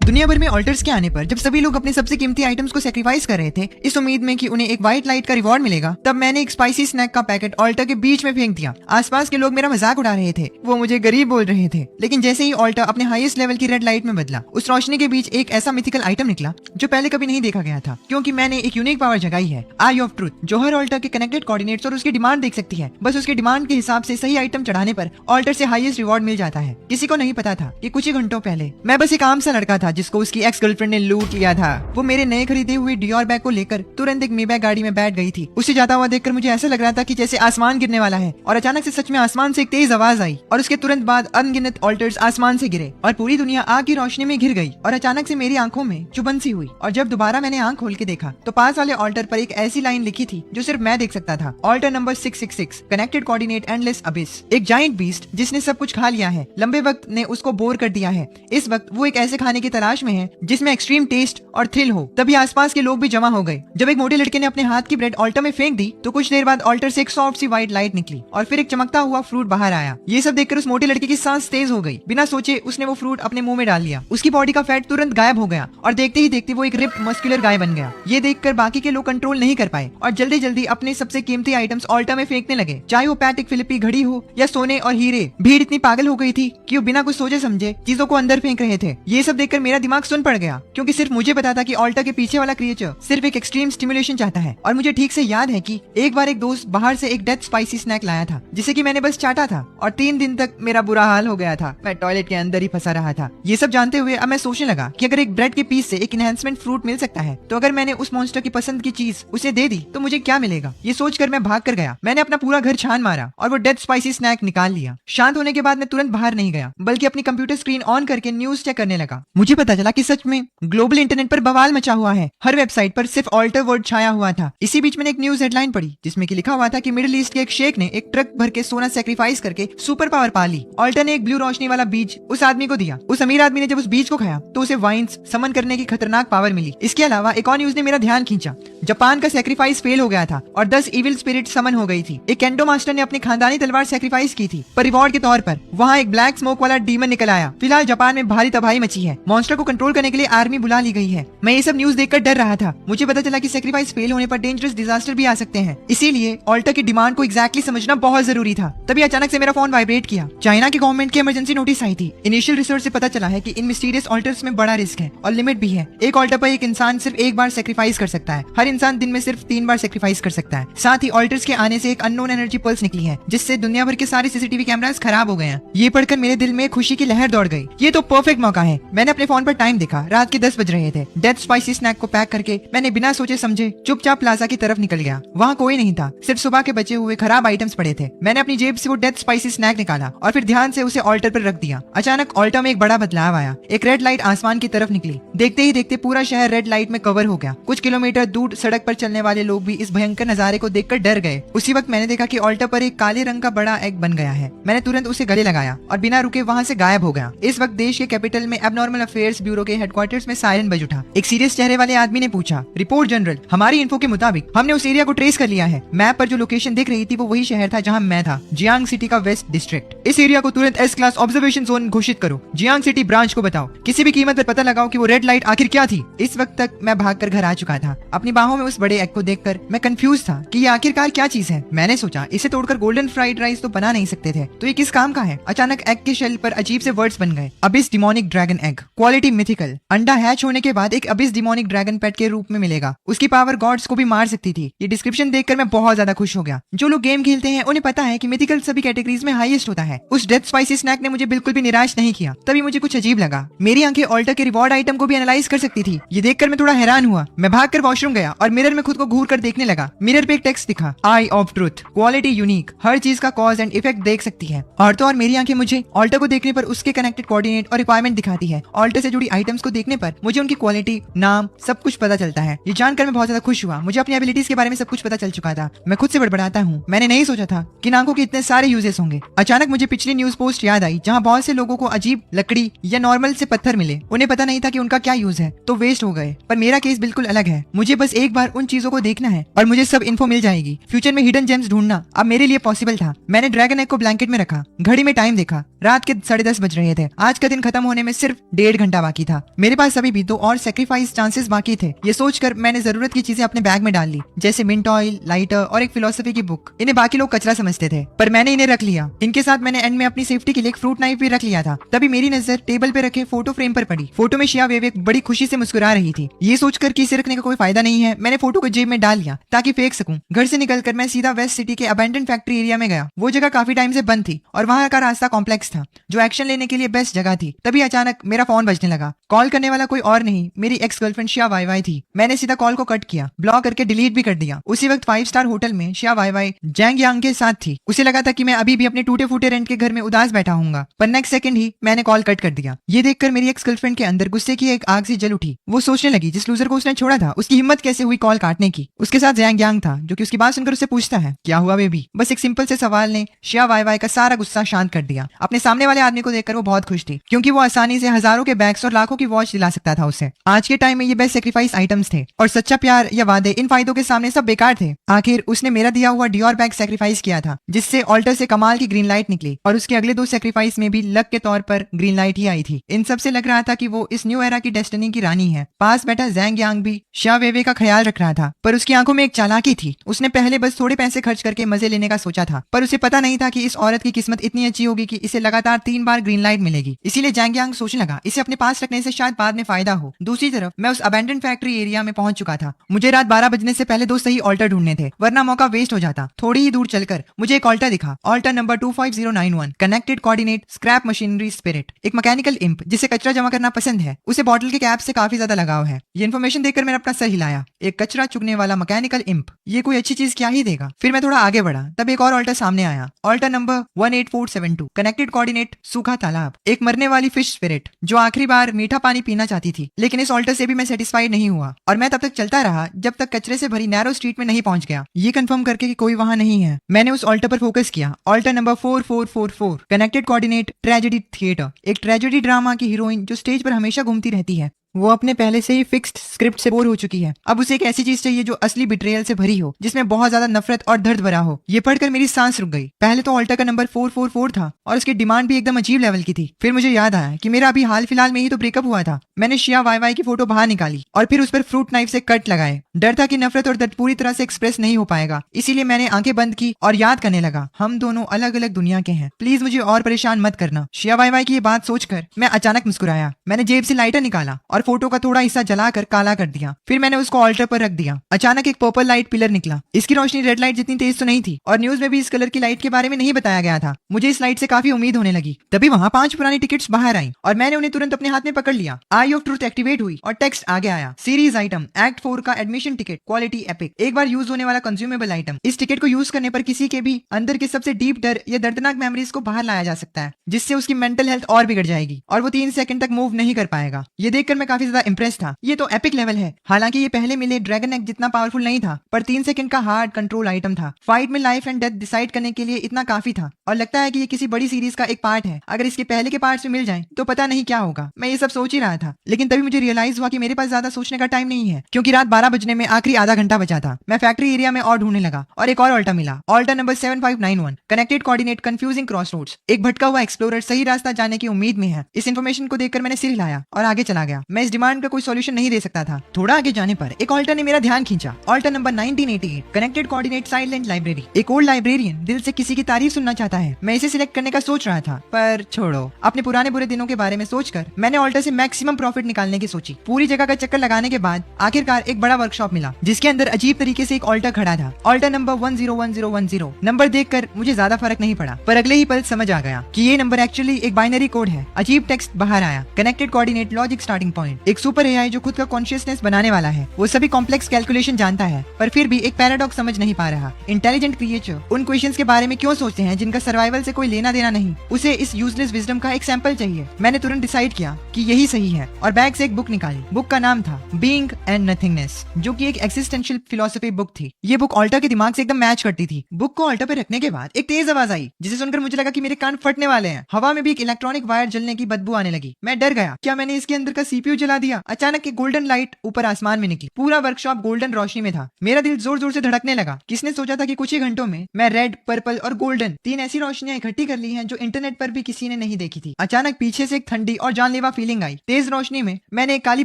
दुनिया भर में ऑल्टर्स के आने पर जब सभी लोग अपने सबसे कीमती आइटम्स को सेक्रीफाइस कर रहे थे इस उम्मीद में कि उन्हें एक व्हाइट लाइट का रिवॉर्ड मिलेगा, तब मैंने एक स्पाइसी स्नैक का पैकेट ऑल्टर के बीच में फेंक दिया। आसपास के लोग मेरा मजाक उड़ा रहे थे, वो मुझे गरीब बोल रहे थे, लेकिन जैसे ही ऑल्टर अपने हाईएस्ट लेवल की रेड लाइट में बदला, उस रोशनी के बीच एक ऐसा मिथिकल आइटम निकला जो पहले कभी नहीं देखा गया था। क्योंकि मैंने एक यूनिक पावर जगाई है, आई ऑफ ट्रूथ, जो हर ऑल्टर के कनेक्टेड कोऑर्डिनेट्स और उसकी डिमांड देख सकती है। बस उसके डिमांड के हिसाब से सही आइटम चढ़ाने पर ऑल्टर से हाईएस्ट रिवॉर्ड मिल जाता है। किसी को नहीं पता था कि कुछ ही घंटों पहले मैं बस एक आम सा लड़का था जिसको उसकी एक्स गर्लफ्रेंड ने लूट लिया था। वो मेरे नए खरीदे हुए डियोर बैग को लेकर तुरंत एक मेबैग गाड़ी में बैठ गई थी। उसे जाता हुआ देखकर मुझे ऐसा लग रहा था कि जैसे आसमान गिरने वाला है, और अचानक से सच में आसमान से एक तेज आवाज आई और उसके तुरंत बाद अनगिनत ऑल्टर्स आसमान से गिरे और पूरी दुनिया आग की रोशनी में घिर गई। और अचानक से मेरी आंखों में चुभन सी हुई, और जब दोबारा मैंने आंख खोल के देखा तो पास वाले ऑल्टर पर एक ऐसी लाइन लिखी थी जो सिर्फ मैं देख सकता था। Altar number 666, connected coordinate endless abyss. एक जाइंट बीस्ट जिसने सब कुछ खा लिया है, लंबे वक्त ने उसको बोर कर दिया है। इस वक्त वो एक ऐसे खाने की तलाश में है जिसमें एक्सट्रीम टेस्ट और थ्रिल हो। तभी आसपास के लोग भी जमा हो गए। जब एक मोटे लड़के ने अपने हाथ की ब्रेड ऑल्टर में फेंक दी तो कुछ देर बाद ऑल्टर से एक सॉफ्ट सी व्हाइट लाइट निकली और फिर एक चमकता हुआ फ्रूट बाहर आया। ये सब देखकर उस मोटे लड़के की सांस तेज हो गई। बिना सोचे उसने वो फ्रूट अपने मुंह में डाल लिया। उसकी बॉडी का फैट तुरंत गायब हो गया और देखते ही देखते वो एक रिप्ड मस्कुलर गाय बन गया। ये देखकर बाकी के लोग कंट्रोल नहीं कर पाए और जल्दी जल्दी अपने सबसे कीमती आइटम्स ऑल्टर में फेंकने लगे, चाहे वो पैटिक फिलिपी घड़ी हो या सोने और हीरे। भीड़ इतनी पागल हो गई थी कि वो बिना कुछ सोचे समझे चीजों को अंदर फेंक रहे थे। ये सब देखकर मेरा दिमाग सुन पड़ गया, क्योंकि सिर्फ मुझे पता था कि ऑल्टर के पीछे वाला क्रिएचर सिर्फ एक एक्सट्रीम स्टिमुलेशन चाहता है। और मुझे ठीक से याद है कि एक बार एक दोस्त बाहर से एक डेथ स्पाइसी स्नैक लाया था जिसे कि मैंने बस चाटा था और 3 दिन तक मेरा बुरा हाल हो गया था। मैं टॉयलेट के अंदर ही फंसा रहा था। ये सब जानते हुए अब मैं सोचने लगा कि अगर एक ब्रेड के पीस से एक एनहांसमेंट फ्रूट मिल सकता है, तो अगर मैंने उस मॉन्स्टर की पसंद की चीज उसे दे दी तो मुझे क्या मिलेगा। ये सोचकर मैं भाग कर गया। मैंने अपना पूरा घर छान मारा और वो डेथ स्पाइसी स्नैक निकाल लिया। शांत होने के बाद मैं तुरंत बाहर नहीं गया, बल्कि अपनी कंप्यूटर स्क्रीन ऑन करके न्यूज चेक करने लगा। मुझे पता चला कि सच में ग्लोबल इंटरनेट पर बवाल मचा हुआ है। हर वेबसाइट पर सिर्फ ऑल्टर वर्ड छाया हुआ था। इसी बीच मैंने एक न्यूज हेडलाइन पढ़ी जिसमें कि लिखा हुआ था कि मिडिल ईस्ट के एक शेख ने एक ट्रक भर के सोना सेक्रीफाइस करके सुपर पावर पा ली। ऑल्टर ने एक ब्लू रोशनी वाला बीज उस आदमी को दिया। उस अमीर आदमी ने जब उस बीज को खाया तो उसे वाइन्स समन करने की खतरनाक पावर मिली। इसके अलावा एक और न्यूज ने मेरा ध्यान खींचा। जापान का सेक्रीफाइस फेल हो गया था और 10 इविल स्पिरिट समन हो गई थी। एक केंडो मास्टर ने अपनी खानदानी तलवार सेक्रीफाइस की थी, पर रिवॉर्ड के तौर पर वहाँ एक ब्लैक स्मोक वाला डीमन निकल आया। फिलहाल जापान में भारी तबाही मची है। मॉन्स्टर को कंट्रोल करने के लिए आर्मी बुला ली गई है। मैं ये सब न्यूज देखकर डर रहा था। मुझे पता चला कि सेक्रीफाइस फेल होने पर डेंजरस डिजास्टर भी आ सकते हैं। इसीलिए ऑल्टर की डिमांड को एग्जैक्टली समझना बहुत जरूरी था। तभी अचानक से मेरा फोन वाइब्रेट किया। चाइना की गवर्नमेंट की इमरजेंसी नोटिस आई थी। इनिशियल रिसर्च से पता चला है कि इन मिस्टीरियस ऑल्टर्स में बड़ा रिस्क है और लिमिट भी है। एक ऑल्टर पर एक इंसान सिर्फ एक बार सेक्रीफाइस कर सकता है। हर इंसान दिन में सिर्फ 3 बार सेक्रीफाइस कर सकता है। साथ ही ऑल्टर्स के आने से एक अननोन एनर्जी पल्स निकली है जिससे दुनिया भर के सारे सीसीटीवी कैमरास खराब हो गए हैं। ये पढ़कर मेरे दिल में खुशी की लहर दौड़ गई। ये तो परफेक्ट मौका है। मैंने अपने फोन पर टाइम देखा, रात के 10 बज रहे थे। डेथ स्पाइसी स्नैक को पैक करके मैंने बिना सोचे समझे चुपचाप प्लाजा की तरफ निकल गया। वहाँ कोई नहीं था, सिर्फ सुबह के बचे हुए खराब आइटम्स पड़े थे। मैंने अपनी जेब से वो डेथ स्पाइसी स्नैक निकाला और फिर ध्यान से उसे ऑल्टर पर रख दिया। अचानक ऑल्टर में एक बड़ा बदलाव आया। एक रेड लाइट आसमान की तरफ निकली। देखते ही देखते पूरा शहर रेड लाइट में कवर हो गया। कुछ किलोमीटर दूर सड़क पर चलने वाले लोग भी इस भयंकर नजारे को देखकर डर गए। उसी वक्त मैंने देखा कि ऑल्टर पर एक काले रंग का बड़ा एग बन गया है। मैंने तुरंत उसे गले लगाया और बिना रुके वहाँ से गायब हो गया। इस वक्त देश के कैपिटल में एबनॉर्मल अफेयर्स ब्यूरो के हेडक्वार्टर्स में सायरन बज उठा। एक सीरियस चेहरे वाले आदमी ने पूछा, रिपोर्ट जनरल, हमारी इन्फो के मुताबिक हमने उस एरिया को ट्रेस कर लिया है। मैप पर जो लोकेशन दिख रही थी वो वही शहर था जहाँ मैं था, जियांग सिटी का वेस्ट डिस्ट्रिक्ट। इस एरिया को तुरंत एस क्लास ऑब्जर्वेशन जोन घोषित करो। जियांग सिटी ब्रांच को बताओ, किसी भी कीमत पर पता लगाओ कि वो रेड लाइट आखिर क्या थी। इस वक्त तक मैं भागकर घर आ चुका था। अपनी बाहों में उस बड़े एग को देखकर मैं कंफ्यूज था कि ये आखिरकार क्या चीज है। मैंने सोचा इसे तोड़कर गोल्डन फ्राइड राइस तो बना नहीं सकते थे, तो ये किस काम का है। अचानक एग के शेल पर अजीब से वर्ड्स बन गए। Abish demonic dragon egg, quality mythical. अंडा हैच होने के बाद एक अबिस डिमोनिक ड्रैगन पेट के रूप में मिलेगा। उसकी पावर गॉड्स को भी मार सकती थी। ये डिस्क्रिप्शन देखकर मैं बहुत ज्यादा खुश हो गया। जो लोग गेम खेलते हैं उन्हें पता है कि मिथिकल सभी कैटेगरीज में हाईएस्ट होता है। उस डेथ स्पाइसी स्नैक ने मुझे बिल्कुल भी निराश नहीं किया। तभी मुझे कुछ अजीब लगा। मेरी आंखें ऑल्टर के रिवॉर्ड आइटम को भी एनालाइज कर सकती थी। ये देखकर मैं थोड़ा हैरान हुआ। मैं भागकर वॉशरूम गया और मिरर में खुद को घूर कर देखने लगा। मिरर पे एक टेक्स्ट दिखा, आई ऑफ ट्रूथ, क्वालिटी यूनिक, हर चीज का कॉज एंड इफेक्ट देख सकती है। और तो और मेरी आंखें मुझे ऑल्टर को देखने पर उसके कनेक्टेड कोऑर्डिनेट और रिक्वायरमेंट दिखाती है। ऑल्टर से जुड़ी आइटम्स को देखने पर मुझे उनकी क्वालिटी, नाम, सब कुछ पता चलता है। ये जानकर मैं बहुत ज्यादा खुश हुआ। मुझे अपनी एबिलिटीज के बारे में सब कुछ पता चल चुका था। मैं खुद से बड़बड़ाता हूँ, मैंने नहीं सोचा था कि आंखों के इतने सारे यूजेस होंगे। अचानक मुझे पिछली न्यूज पोस्ट याद आई जहाँ बहुत से लोगों को अजीब लकड़ी या नॉर्मल से पत्थर मिले। उन्हें पता नहीं था कि उनका क्या यूज है, तो वेस्ट हो गए। पर मेरा केस बिल्कुल अलग है। मुझे बस एक बार उन चीजों को देखना है और मुझे सब इन्फो मिल जाएगी। फ्यूचर में हिडन जेम्स ढूंढना अब मेरे लिए पॉसिबल था। मैंने ड्रैगन एग को ब्लैंकेट में रखा, घड़ी में टाइम देखा, रात के 10:30 बज रहे थे। आज का दिन खत्म होने में सिर्फ 1.5 घंटा घंटा बाकी था। मेरे पास अभी भी 2 और सेक्रीफाइस चांसेस बाकी थे। ये सोचकर मैंने जरूरत की चीजें अपने बैग में डाल ली, जैसे मिंट ऑयल, लाइटर और एक फिलोसफी की बुक। इन्हें बाकी लोग कचरा समझते थे, पर मैंने इन्हें रख लिया। इनके साथ मैंने एंड में अपनी सेफ्टी के लिए एक फ्रूट नाइफ भी रख लिया था। तभी मेरी नजर टेबल पे रखे फोटो फ्रेम पर पड़ी। फोटो में शिया विवेक बड़ी खुशी से मुस्कुरा रही थी। ये सोचकर कि इसे रखने का कोई फायदा नहीं है, मैंने फोटो को जेब में डाल लिया ताकि फेंक सकूं। घर से निकलकर मैं सीधा वेस्ट सिटी के अबैंडन फैक्ट्री एरिया में गया। वो जगह काफी टाइम से बंद थी और वहां का रास्ता कॉम्प्लेक्स था, जो एक्शन लेने के लिए बेस्ट जगह थी। तभी अचानक मेरा फोन बजने लगा। कॉल करने वाला कोई और नहीं, मेरी एक्स गर्लफ्रेंड शिया वाई वाई थी। मैंने सीधा कॉल को कट किया, ब्लॉक करके डिलीट भी कर दिया। उसी वक्त 5 स्टार होटल में शिया वाई वाई जैंग यांग के साथ थी। उसे लगा था कि मैं अभी भी अपने टूटे फूटे रेंट के घर में उदास बैठा हूंगा, पर नेक्स्ट सेकंड ही मैंने कॉल कट कर दिया। ये देखकर मेरी एक्स गर्लफ्रेंड के अंदर गुस्से की एक आग सी जल उठी। वो सोचने लगी जिस लूजर को उसने छोड़ा था उसकी हिम्मत कैसे हुई कॉल काटने की। उसके साथ जैंग यांग था, जो कि उसकी बात सुनकर उससे पूछता है, क्या हुआ बेबी? बस एक सिंपल से सवाल ने शिया वाई वाई का सारा गुस्सा शांत कर दिया। अपने सामने वाले आदमी को देखकर वो बहुत खुश थी, क्योंकि वो आसानी से हजारों के बैग्स और लाखों की वॉच दिला सकता था उसे। आज के टाइम में ये बेस्ट सेक्रीफाइस आइटम्स थे, और सच्चा प्यार या वादे इन फायदों के सामने सब बेकार थे। आखिर उसने मेरा दिया हुआ डियोर बैग सेक्रीफाइस किया था, जिससे ऑल्टर से कमाल की ग्रीन लाइट निकली, और उसके अगले 2 सेक्रीफाइस में भी लक के तौर पर ग्रीन लाइट ही आई थी। इन सब से लग रहा था कि वो इस न्यू एरा की डेस्टिनी की रानी है। पास बैठा जैंग यांग भी शिया वेवे का ख्याल रख रहा था, पर उसकी आंखों में एक चालाकी थी। उसने पहले बस थोड़े पैसे खर्च करके मजे लेने का सोचा था, पर उसे पता नहीं था कि इस औरत की किस्मत इतनी अच्छी होगी कि इसे लगातार 3 बार ग्रीन लाइट मिलेगी। इसीलिए जैंग यांग सोचने लगा इसे अपने पास रखने से शायद बाद में फायदा हो। दूसरी तरफ मैं उस अबैंडन फैक्ट्री एरिया में पहुंच चुका था। मुझे रात 12 बजने से पहले 2 सही ऑल्टर ढूंढने थे, वरना मौका वेस्ट हो जाता। थोड़ी ही दूर चलकर मुझे एक ऑल्टर दिखा, altar number 25091, connected coordinate scrap machinery spirit. एक मैकेनिकल इंप जिसे कचरा जमा करना पसंद है, उसे बॉटल के कैप से काफी ज्यादा लगाव है। ये इन्फॉर्मेशन देखकर मैंने अपना सर हिलाया। एक कचरा चुगने वाला मैकेनिकल इंप, ये कोई अच्छी चीज क्या ही देगा। फिर मैं थोड़ा आगे बढ़ा, तब एक और ऑल्टर सामने आया, ऑल्टर नंबर 18472, कनेक्टेड कोऑर्डिनेट सूखा तालाब। एक मरने वाली फिश स्पिरिट जो आखिरी बार मीठा पानी पीना चाहती थी, लेकिन इस ऑल्टर से भी मैं सेटिस्फाइड नहीं हुआ, और मैं तब तक चलता रहा जब तक कचरे से भरी नैरो स्ट्रीट में नहीं पहुंच गया, ये कंफर्म करके कि कोई वहां नहीं है। मैंने उस ऑल्टर पर फोकस किया, altar number 4444, connected coordinate tragedy theatre. एक ट्रेजेडी ड्रामा की हीरोइन जो स्टेज पर हमेशा घूमती रहती है। वो अपने पहले से ही फिक्स्ड स्क्रिप्ट से बोर हो चुकी है। अब उसे एक ऐसी चीज चाहिए जो असली बिट्रेयल से भरी हो, जिसमें बहुत ज्यादा नफरत और दर्द भरा हो। ये पढ़कर मेरी सांस रुक गई। पहले तो ऑल्टर का नंबर 444 था और उसकी डिमांड भी एकदम अजीब लेवल की थी। फिर मुझे याद आया कि मेरा अभी हाल फिलहाल में ही तो ब्रेकअप हुआ था। मैंने शिया वाई वाई की फोटो बाहर निकाली और फिर उस पर फ्रूट नाइफ से कट लगाए। डर था कि नफरत और दर्द पूरी तरह से एक्सप्रेस नहीं हो पाएगा, इसीलिए मैंने आंखें बंद की और याद करने लगा, हम दोनों अलग अलग दुनिया के हैं, प्लीज मुझे और परेशान मत करना। शिया वाई वाई की ये बात सोचकर मैं अचानक मुस्कुराया। मैंने जेब से लाइटर निकाला और फोटो का थोड़ा हिस्सा जलाकर काला कर दिया। फिर मैंने उसको ऑल्टर पर रख दिया। अचानक एक पर्पल लाइट पिलर निकला। इसकी रोशनी रेड लाइट जितनी तेज तो नहीं थी, और न्यूज में भी इस कलर की लाइट के बारे में नहीं बताया गया था। मुझे इस लाइट से काफी उम्मीद होने लगी। तभी वहां 5 पुरानी टिकट्स बाहर आई और मैंने उन्हें तुरंत अपने हाथ में पकड़ लिया। आई ऑफ ट्रूथ एक्टिवेट हुई और टेक्स्ट आगे आया, सीरीज आइटम एक्ट 4 का एडमिशन टिकट, क्वालिटी एपिक, एक बार यूज होने वाला कंज्यूमेबल आइटम। इस टिकट को यूज करने पर किसी के भी अंदर के सबसे डीप डर या दर्दनाक मेमोरीज को बाहर लाया जा सकता है, जिससे उसकी मेंटल हेल्थ और बिगड़ जाएगी और वो 3 सेकंड तक मूव नहीं कर पाएगा। ये देखकर मैं काफी ज्यादा इंप्रेस था। ये तो एपिक लेवल है। हालांकि ये पहले मिले ड्रैगन एग जितना पावरफुल नहीं था, पर 3 सेकंड का हार्ड कंट्रोल आइटम था। फाइट में लाइफ एंड डेथ डिसाइड करने के लिए इतना काफी था, और लगता है कि ये किसी बड़ी सीरीज का एक पार्ट है। अगर इसके पहले के पार्ट्स में मिल जाएं तो पता नहीं क्या होगा। मैं ये सब सोच ही रहा था, लेकिन तभी मुझे रियलाइज हुआ कि मेरे पास ज्यादा सोचने का टाइम नहीं है, क्योंकि रात 12 बजने में आखिरी आधा घंटा बचा था। मैं फैक्ट्री एरिया में और ढूंढने लगा और एक और ऑल्टर मिला, altar number 7591, connected coordinate confusing crossroads. एक भटका हुआ एक्सप्लोरर सही रास्ता जाने की उम्मीद में है। इस इन्फॉर्मेशन को देखकर मैंने सिर हिलाया और आगे चला गया। मैं इस डिमांड का कोई सोल्यूशन नहीं दे सकता था। थोड़ा आगे जाने पर एक ऑल्टर ने मेरा ध्यान खींचा, altar number 1988, connected coordinate silent library. एक ओल्ड लाइब्रेरियन दिल से किसी की तारीफ सुनना चाहता है। मैं इसे सिलेक्ट करने का सोच रहा था, पर छोड़ो, अपने पुराने बुरे दिनों के बारे में सोचकर मैंने ऑल्टर से मैक्सिमम प्रॉफिट निकालने की सोची। पूरी जगह का चक्कर लगाने के बाद आखिरकार एक बड़ा वर्कशॉप मिला, जिसके अंदर अजीब तरीके से एक ऑल्टर खड़ा था, ऑल्टर नंबर 101010। नंबर देखकर मुझे ज्यादा फर्क नहीं पड़ा, पर अगले ही पल समझ आ गया कि ये नंबर एक्चुअली एक बाइनरी कोड है। अजीब टेक्स्ट बाहर आया, connected coordinate logic starting point. एक सुपर एआई जो खुद का कॉन्शियसनेस बनाने वाला है, वो सभी कॉम्प्लेक्स कैलकुलेशन जानता है, पर फिर भी एक पैराडॉक्स समझ नहीं पा रहा। इंटेलिजेंट क्रिएचर उन क्वेश्चंस के बारे में क्यों सोचते हैं जिनका सर्वाइवल से कोई लेना देना नहीं। उसे इस यूजलेस विजडम का एक सैंपल चाहिए। मैंने तुरंत डिसाइड किया कि यही सही है और बैग से एक बुक निकाली। बुक का नाम था बीइंग एंड नथिंगनेस, जो कि एक एक्सिस्टेंशियल फिलोसफी बुक थी। ये बुक ऑल्टर के दिमाग से एकदम मैच करती थी। बुक को ऑल्टर पे रखने के बाद एक तेज आवाज आई, जिसे सुनकर मुझे लगा कि मेरे कान फटने वाले हैं। हवा में भी एक इलेक्ट्रॉनिक वायर जलने की बदबू आने लगी। मैं डर गया, क्या मैंने इसके अंदर का सीपीयू जला दिया। अचानक एक गोल्डन लाइट ऊपर आसमान में निकली। पूरा वर्कशॉप गोल्डन रोशनी में था। मेरा दिल जोर जोर से धड़कने लगा। किसने सोचा था कि कुछ ही घंटों में मैं रेड, पर्पल और गोल्डन 3 ऐसी रोशनियां इकट्ठी कर ली हैं जो इंटरनेट पर भी किसी ने नहीं देखी थी। अचानक पीछे से एक ठंडी और जानलेवा फीलिंग आई। तेज रोशनी में मैंने एक काली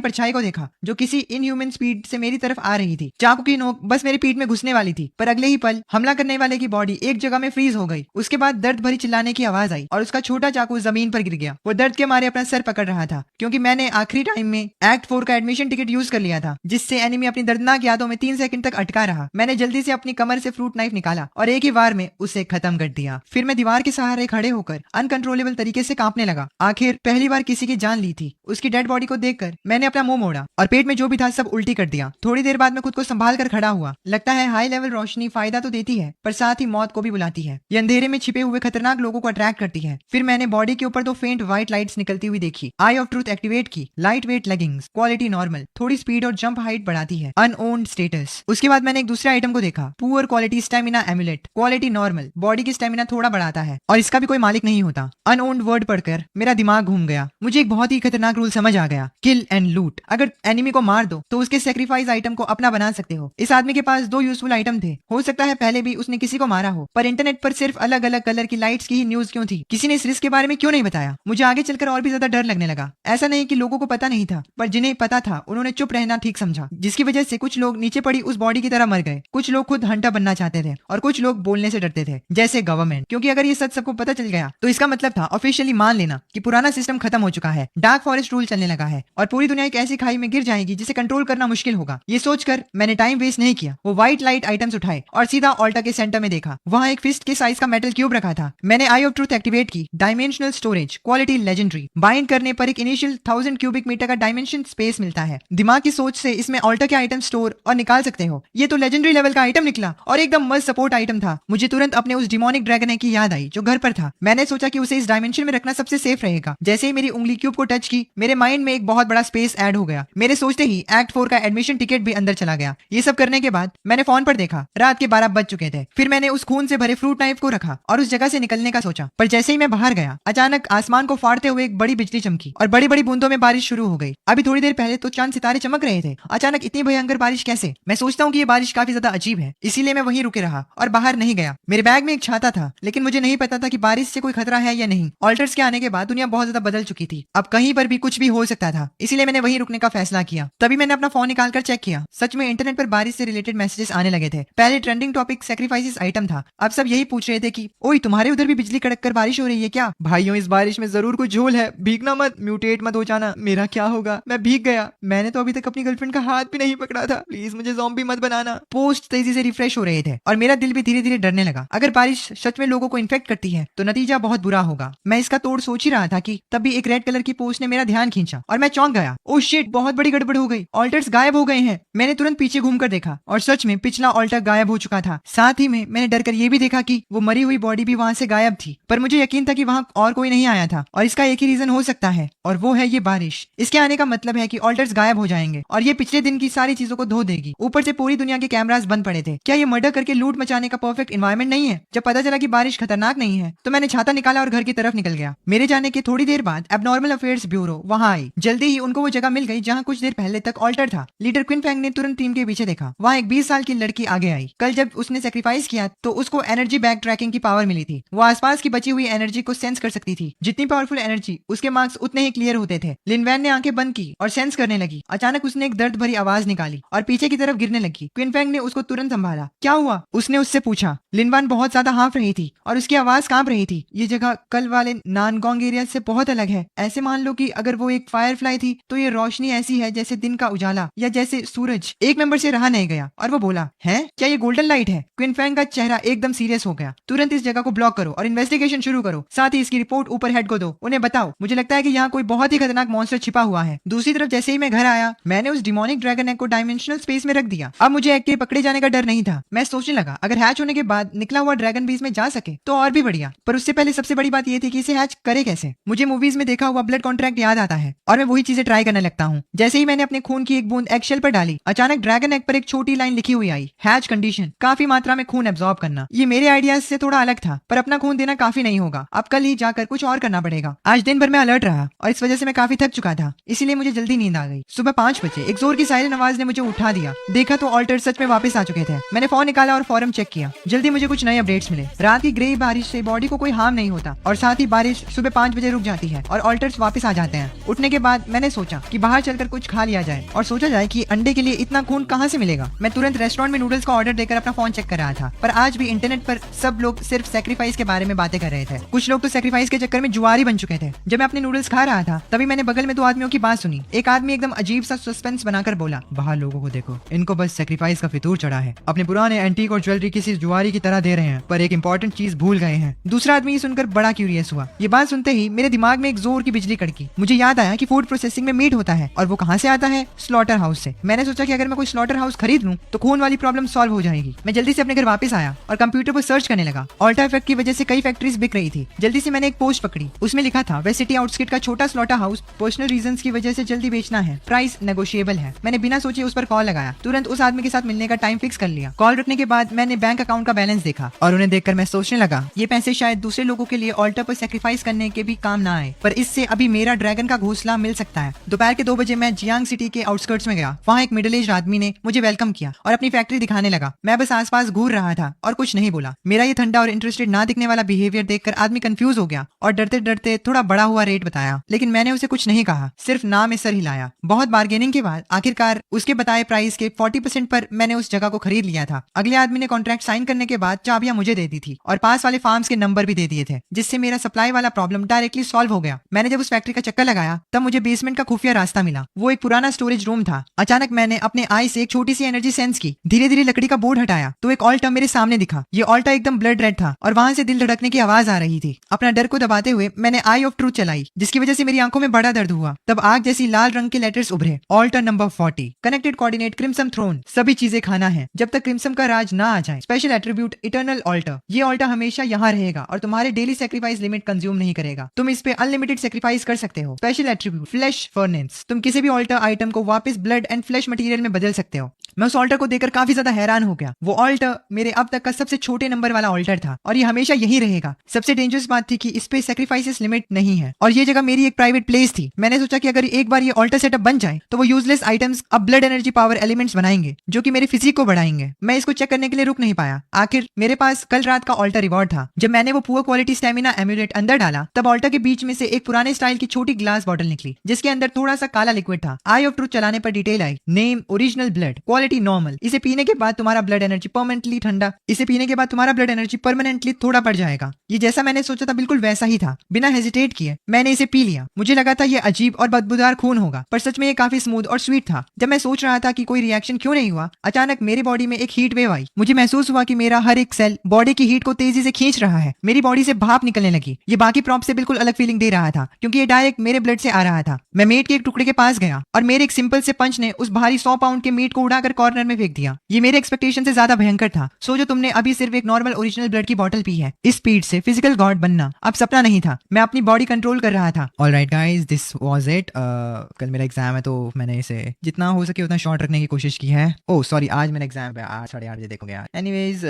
परछाई को देखा जो किसी इनह्यूमन स्पीड से मेरी तरफ आ रही थी। चाकू की नोक बस मेरी पीठ में घुसने वाली थी, पर अगले ही पल हमला करने वाले की बॉडी एक जगह में फ्रीज हो गई। उसके बाद दर्द भरी चिल्लाने की आवाज आई और उसका छोटा चाकू जमीन पर गिर गया। वो दर्द के मारे अपना सर पकड़ रहा था क्योंकि मैंने आखिरी टाइम में एक्ट 4 का एडमिशन टिकट यूज कर लिया था, जिससे एनिमी अपनी दर्दनाक यादों में 3 सेकंड तक अटका रहा। मैंने जल्दी से अपनी कमर से फ्रूट नाइफ निकाला और एक ही वार में उसे खत्म कर दिया। फिर मैं दीवार के सहारे खड़े होकर अनकंट्रोलेबल तरीके से कांपने लगा। आखिर पहली बार किसी की जान ली थी। उसकी डेड बॉडी को देखकर मैंने अपना मुंह मोड़ा और पेट में जो भी था सब उल्टी कर दिया। थोड़ी देर बाद मैं खुद को संभाल कर खड़ा हुआ। लगता है हाई लेवल रोशनी फायदा तो देती है, पर साथ ही मौत को भी बुलाती है। ये अंधेरे में छिपे हुए खतरनाक लोगों को अट्रैक्ट करती है। फिर मैंने बॉडी के ऊपर 2 फेंट व्हाइट लाइट्स निकलती हुई देखी। आई ऑफ ट्रूथ एक्टिवेट की। Light weight leggings, quality normal, थोड़ी स्पीड और जंप हाइट बढ़ाती है। Unowned status. उसके बाद मैंने एक दूसरे आइटम को देखा। Poor quality stamina amulet, quality normal, body की स्टेमिना थोड़ा बढ़ाता है और इसका भी कोई मालिक नहीं होता। अनओन्ड वर्ड पढ़कर मेरा दिमाग घूम गया। मुझे एक बहुत ही खतरनाक रूल समझ आ गया, किल एंड लूट। अगर एनिमी को मार दो तो उसके सेक्रीफाइस आइटम को अपना बना सकते हो। इस आदमी के पास 2 यूजफुल आइटम थे। हो सकता है पहले भी उसने किसी को मारा हो, पर इंटरनेट पर सिर्फ अलग अलग कलर की लाइट्स की ही न्यूज क्यों थी? किसी ने इस रिस्क के बारे में क्यों नहीं बताया? मुझे आगे चलकर और भी ज्यादा डर लगने लगा। ऐसा नहीं कि लोगों को पता नहीं था, पर जिन्हें पता था उन्होंने चुप रहना ठीक समझा, जिसकी वजह से कुछ लोग नीचे पड़ी उस बॉडी की तरह मर गए। कुछ लोग खुद हंटर बनना चाहते थे और कुछ लोग बोलने से डरते थे, जैसे गवर्नमेंट, क्योंकि अगर ये सच सबको पता चल गया तो इसका मतलब था ऑफिशियली मान लेना कि पुराना सिस्टम खत्म हो चुका है। डार्क फॉरेस्ट रूल चलने लगा है और पूरी दुनिया एक ऐसी खाई में गिर जाएगी जिसे कंट्रोल करना मुश्किल होगा। ये सोचकर मैंने टाइम वेस्ट नहीं किया। वो व्हाइट लाइट आइटम्स उठाए और सीधा ऑल्टा के सेंटर में देखा। वहाँ एक फिस्ट के साइज का मेटल क्यूब रखा था। मैंने आई ऑफ ट्रूथ एक्टिवेट की। Dimensional storage, quality legendary. Bind करने पर एक इनिशियल 1000 क्यूबिक मीटर का डायमेंशन स्पेस मिलता है। दिमाग की सोच से इसमें ऑल्टा के आइटम स्टोर और निकाल सकते हो। ये तो लेजेंडरी लेवल का आइटम निकला और एकदम मस्त सपोर्ट आइटम था। मुझे तुरंत अपने उस डिमोनिक ड्रैगन की याद आई जो घर पर था। मैंने सोचा कि उसे इस डायमेंशन में रखना सबसे सेफ रहेगा। जैसे ही मेरी उंगली क्यूब को टच की, मेरे माइंड में एक बहुत बड़ा स्पेस ऐड हो गया। मेरे सोचते ही एक्ट 4 का एडमिशन टिकट भी अंदर चला गया। ये सब करने के बाद मैंने फोन पर देखा, रात के 12 बज चुके थे। फिर मैंने उस खून से भरे फ्रूट नाइफ को रखा और उस जगह से निकलने का सोचा, पर जैसे ही मैं बाहर गया, अचानक आसमान को फाड़ते हुए एक बड़ी बिजली चमकी और बड़ी बड़ी बूंदों में बारिश शुरू हो गई। अभी थोड़ी देर पहले तो चांद सितारे चमक रहे थे, अचानक इतनी भयंकर बारिश कैसे? मैं सोचता हूँ कि ये बारिश काफी ज्यादा अजीब है, इसीलिए मैं वहीं रुके रहा और बाहर नहीं गया। मेरे बैग में एक छाता था, लेकिन मुझे नहीं पता था कि बारिश से कोई खतरा है या नहीं। ऑल्टर्स के आने के बाद दुनिया बहुत ज्यादा बदल चुकी थी। अब कहीं पर भी कुछ भी हो सकता था, इसीलिए मैंने वहीं रुकने का फैसला किया। तभी मैंने अपना फोन निकालकर चेक किया। सच में इंटरनेट पर बारिश से रिलेटेड मैसेजेस आने लगे थे। पहले ट्रेंडिंग टॉपिक सैक्रिफाइसेस आइटम था। अब सब यही पूछ रहे थे कि ओए तुम्हारे उधर भी बिजली कड़क कर बारिश हो रही है क्या? भाइयों, इस बारिश में जरूर कुछ झोल है, भीगना मत, म्यूटेट मत हो जाना। मेरा क्या होगा? मैं भीग गया। मैंने तो अभी तक अपनी गर्लफ्रेंड का हाथ भी नहीं पकड़ा था। प्लीज मुझे ज़ॉम्बी मत बनाना। पोस्ट तेजी से रिफ्रेश हो रहे थे और मेरा दिल भी धीरे धीरे डरने लगा। अगर बारिश सच में लोगों को इन्फेक्ट करती है तो नतीजा बहुत बुरा होगा। मैं इसका तोड़ सोच ही रहा था कि तभी एक रेड कलर की पोस्ट ने मेरा ध्यान खींचा और मैं चौंक गया। ओह शिट, बहुत बड़ी गड़बड़ हो गई। ऑल्टर्स गायब हो गए हैं। मैंने तुरंत पीछे घूमकर देखा और सच में पिछला ऑल्टर गायब हो चुका था। साथ ही में मैंने डरकर यह भी देखा कि वो मरी हुई बॉडी भी वहां से गायब थी। पर मुझे यकीन था कि वहां और कोई नहीं आया था और इसका एक ही रीजन हो सकता है और वो है ये बारिश। इसके आने का मतलब है कि ऑल्टर्स गायब हो जाएंगे और ये पिछले दिन की सारी चीजों को धो देगी। ऊपर से पूरी दुनिया के कैमरास बंद पड़े थे। क्या ये मर्डर करके लूट मचाने का परफेक्ट एनवायरनमेंट नहीं है? जब पता चला कि बारिश खतरनाक नहीं है तो मैंने छाता निकाला और घर की तरफ निकल गया। मेरे जाने के थोड़ी देर बाद एबनॉर्मल अफेयर्स ब्यूरो वहां आई। जल्दी ही उनको वो जगह मिल गई जहां कुछ देर पहले तक ऑल्टर था। लीडर क्विन फैंग ने तुरंत टीम के पीछे देखा। वहाँ एक 20 साल की लड़की आगे आई। कल जब उसने सेक्रीफाइस किया तो उसको एनर्जी बैक ट्रैकिंग की पावर मिली थी। वो आसपास की बची हुई एनर्जी को सेंस कर सकती थी। जितनी पावरफुल एनर्जी, उसके मार्क्स उतने ही क्लियर होते थे। लिन वैन ने आंखें बंद की और सेंस करने लगी। अचानक उसने एक दर्द भरी आवाज निकाली और पीछे की तरफ गिरने लगी। क्विन फैंग ने उसको तुरंत संभाला। क्या हुआ? उसने उससे पूछा। लिन वैन बहुत ज्यादा हाँफ रही थी और उसकी आवाज कांप रही थी। ये जगह कल वाले नानगोंग एरिया से बहुत अलग है। ऐसे मान लो कि अगर वो एक फायरफ्लाई थी तो ये रोशनी ऐसी है जैसे दिन का उजाला या जैसे सूरज। एक मेंबर से रहा नहीं गया और वो बोला, है क्या ये गोल्डन लाइट है? क्विन फैंग का चेहरा एकदम सीरियस हो गया। तुरंत इस जगह को ब्लॉक करो और इन्वेस्टिगेशन शुरू करो। साथ ही इसकी रिपोर्ट ऊपर हेड को दो। उन्हें बताओ मुझे लगता है कि यहाँ कोई बहुत ही खतरनाक मॉन्स्टर छिपा हुआ है। दूसरी तरफ जैसे ही मैं घर आया, मैंने उस डिमोनिक ड्रैगन को डायमेंशनल स्पेस में रख दिया। अब मुझे एक्ट के पकड़े जाने का डर नहीं था। मैं सोचने लगा अगर हैच होने के बाद निकला हुआ ड्रैगन भी इसमें जा सके तो और भी बढ़िया। पर उससे पहले सबसे बड़ी बात ये थी कि इसे हैच करे कैसे। मुझे मूवीज में देखा हुआ ब्लड कॉन्ट्रैक्ट याद आता है और मैं वही चीजें ट्राई करने लगता हूँ। जैसे ही मैंने अपने खून की एक बूंद एगशेल पर डाली, अचानक ड्रैगन एग पर एक छोटी लाइन लिखी हुई आई, हैच कंडीशन, काफी मात्रा में खून एब्जॉर्ब करना। ये मेरे आइडियाज से थोड़ा अलग था, पर अपना खून देना काफी नहीं होगा। अब कल ही जाकर कुछ और करना पड़ेगा। आज दिन भर मैं अलर्ट रहा और इस वजह से मैं काफी थक चुका था। इसीलिए मुझे जल्दी नींद आ गई। सुबह 5 बजे एक जोर की सायरन आवाज ने मुझे उठा दिया। देखा तो ऑल्टर सच में वापस आ चुके थे। मैंने फोन निकाला और फॉरम चेक किया। जल्दी मुझे कुछ नए अपडेट्स मिले। रात की ग्रे बारिश से बॉडी को कोई हार्म नहीं होता और साथ ही बारिश सुबह 5 बजे रुक जाती है और ऑल्टर्स वापस आ जाते हैं। उठने के बाद मैंने सोचा कि बाहर चलकर कुछ खा लिया जाए और सोचा जाए कि अंडे के लिए इतना खून कहाँ से मिलेगा। मैं तुरंत रेस्टोरेंट में नूडल्स का ऑर्डर देकर अपना फोन चेक कर रहा था, पर आज भी इंटरनेट पर सब लोग सिर्फ सेक्रीफाइस के बारे में बातें कर रहे थे। कुछ लोग तो सेक्रीफाइस के चक्कर में जुआरी बन चुके थे। जब मैं अपने नूडल्स खा रहा था तभी मैंने बगल में 2 आदमियों की बात सुनी। एक आदमी एकदम अजीब सा सस्पेंस बनाकर बोला, बाहर लोगों को देखो, इनको बस सेक्रीफाइस का फितूर चढ़ा है, अपने पुराने एंटीक और ज्वेलरी किसी जुआरी की तरह दे रहे हैं, पर एक इंपॉर्टेंट चीज भूल गए हैं। दूसरा आदमी ये सुनकर बड़ा क्यूरियस हुआ। ये बात सुनते ही मेरे दिमाग में एक जोर की बिजली कड़की। मुझे याद आया कि फूड प्रोसेसिंग में मीट होता है और वो कहाँ से आता है? स्लॉटर हाउस से। मैंने सोचा कि अगर मैं कोई स्लॉटर हाउस खरीद लूं तो खून वाली प्रॉब्लम सॉल्व हो जाएगी। मैं जल्दी से अपने घर वापस आया और कंप्यूटर पर सर्च करने लगा। ऑल्टा इफेक्ट की वजह से कई फैक्ट्रीज बिक रही थी। जल्दी से मैंने एक पोस्ट पकड़ी। उसमें लिखा था, वेस्ट सिटी आउटस्किट का छोटा स्लॉटर हाउस पर्सनल रीजंस की वजह से जल्दी बेचना है, प्राइस नेगोशिएबल है। मैंने बिना सोचे उस पर कॉल लगाया। तुरंत उस आदमी के साथ मिलने का टाइम फिक्स कर लिया। कॉल रखने के बाद मैंने बैंक अकाउंट का बैलेंस देखा और उन्हें देखकर मैं सोचने लगा, ये पैसे शायद दूसरे लोगों के लिए ऑल्टर पर सेक्रीफाइस करने के भी काम ना आए, पर इससे अभी मेरा ड्रैगन का घोंसला मिल सकता है। दोपहर के 2 बजे मैं जियांग सिटी के आउटस्कर्ट्स में गया। वहाँ एक मिडिल एज आदमी ने मुझे वेलकम किया और अपनी फैक्ट्री दिखाने लगा। मैं बस आसपास घूर रहा था और कुछ नहीं बोला। मेरा ये ठंडा और इंटरेस्टेड ना दिखने वाला बिहेवियर देखकर आदमी कंफ्यूज हो गया और डरते डरते थोड़ा बड़ा हुआ रेट बताया, लेकिन मैंने उसे कुछ नहीं कहा, सिर्फ ना में सर हिलाया। बहुत बार्गेनिंग के बाद आखिरकार उसके बताए प्राइस के 40% पर मैंने उस जगह को खरीद लिया था। अगले आदमी ने कॉन्ट्रैक्ट साइन करने के बाद चाबियां मुझे दे दी थी और पास वाले फार्म्स के नंबर भी दे दिए थे, जिससे मेरा सप्लाई वाला प्रॉब्लम डायरेक्टली सॉल्व हो गया। मैंने जब उस फैक्ट्री का चक्कर लगाया तब मुझे बेसमेंट का खुफिया रास्ता मिला। वो एक पुराना स्टोरेज रूम था। अचानक मैंने अपने आई से एक छोटी सी एनर्जी सेंस की। धीरे धीरे लकड़ी का बोर्ड हटाया तो एक ऑल्टा मेरे सामने दिखा। ये ऑल्टा एकदम ब्लड रेड था और वहां से दिल धड़कने की आवाज आ रही थी। अपना डर को दबाते हुए मैंने आई ऑफ ट्रूथ चलाई, जिसकी वजह से मेरी आंखों में बड़ा दर्द हुआ। तब आग जैसी लाल रंग के लेटर्स उभरे, altar number 40, connected coordinate crimson throne, सभी चीजें खाना है जब तक क्रिम्सन का राज ना आ जाए। स्पेशल एट्रीब्यूट इटर्नल ऑल्टर, ये ऑल्टर हमेशा यहाँ रहेगा और तुम्हारे डेली सेक्रीफाइस लिमिट कंज्यूम नहीं करेगा। तुम इस पे अनलिमिटेड सेक्रीफाइस कर सकते हो। स्पेशल एट्रीब्यूट फ्लैश फर्नेस, तुम किसी भी ऑल्टर आइटम को वापस ब्लड एंड फ्लैश मटेरियल में बदल सकते हो। मैं उस ऑल्टर को देखकर काफी ज्यादा हैरान हो गया। वो ऑल्टर मेरे अब तक का सबसे छोटे नंबर वाला ऑल्टर था और ये हमेशा यही रहेगा। सबसे डेंजरस बात थी कि इस पे सेक्रीफाइसेस लिमिट नहीं है और ये जगह मेरी एक प्राइवेट प्लेस थी। मैंने सोचा कि अगर एक बार ये ऑल्टर सेटअप बन जाए तो वो यूजलेस आइटम्स अब ब्लड एनर्जी पावर एलिमेंट्स बनाएंगे जो कि मेरे फिजिक को बढ़ाएंगे। मैं इसको चेक करने के लिए रुक नहीं पाया। आखिर मेरे पास कल रात का ऑल्टर रिवॉर्ड था। जब मैंने वो पुअर क्वालिटी स्टेमिना एम्यूलेट अंदर डाला तब ऑल्टर के बीच में से एक पुराने स्टाइल की छोटी ग्लास बॉटल निकली, जिसके अंदर थोड़ा सा काला लिक्विड था। आई ऑफ ट्रूथ चलाने पर डिटेल आई, name original blood, quality normal. इसे पीने के बाद तुम्हारा ब्लड एनर्जी परमानेंटली ठंडा, इसे पीने के बाद तुम्हारा ब्लड एनर्जी परमानेंटली थोड़ा बढ़ जाएगा। ये जैसा मैंने सोचा था बिल्कुल वैसा ही था। बिना हेजिटेट किए मैंने इसे पी लिया। मुझे लगा था ये अजीब और बदबूदार खून होगा, पर सच में ये काफी स्मूथ और स्वीट था। जब मैं सोच रहा था कि कोई रिएक्शन क्यों नहीं हुआ, अचानक मेरे बॉडी में एक हीट वेव आई। मुझे महसूस हुआ कि मेरा हर एक सेल बॉडी की हीट को तेजी से खींच रहा है। मेरी बॉडी से भाप निकलने लगी। ये बाकी प्रॉप से बिल्कुल अलग फीलिंग दे रहा था क्योंकि ये डायरेक्ट मेरे ब्लड से आ रहा था। मैं मीट के एक टुकड़े के पास गया और मेरे एक सिंपल से पंच ने उस भारी 100 पाउंड के मीट को उड़ाकर कॉर्नर में फेंक दिया। ये मेरे एक्सपेक्टेशन से ज्यादा भयंकर था। सोचो तुमने अभी सिर्फ एक नॉर्मल ओरिजिनल ब्लड की बोतल पी है। इस स्पीड से फिजिकल गॉड बनना अब सपना नहीं था। मैं अपनी बॉडी कंट्रोल कर रहा था। Alright guys, this was it. कल मेरा एग्जाम है तो मैंने इसे जितना हो सके उतना शॉर्ट रखने की कोशिश की है। ओह सॉरी, आज मेरा एग्जाम है 8-8:30 बजे, देखोगे यार। एनीवेज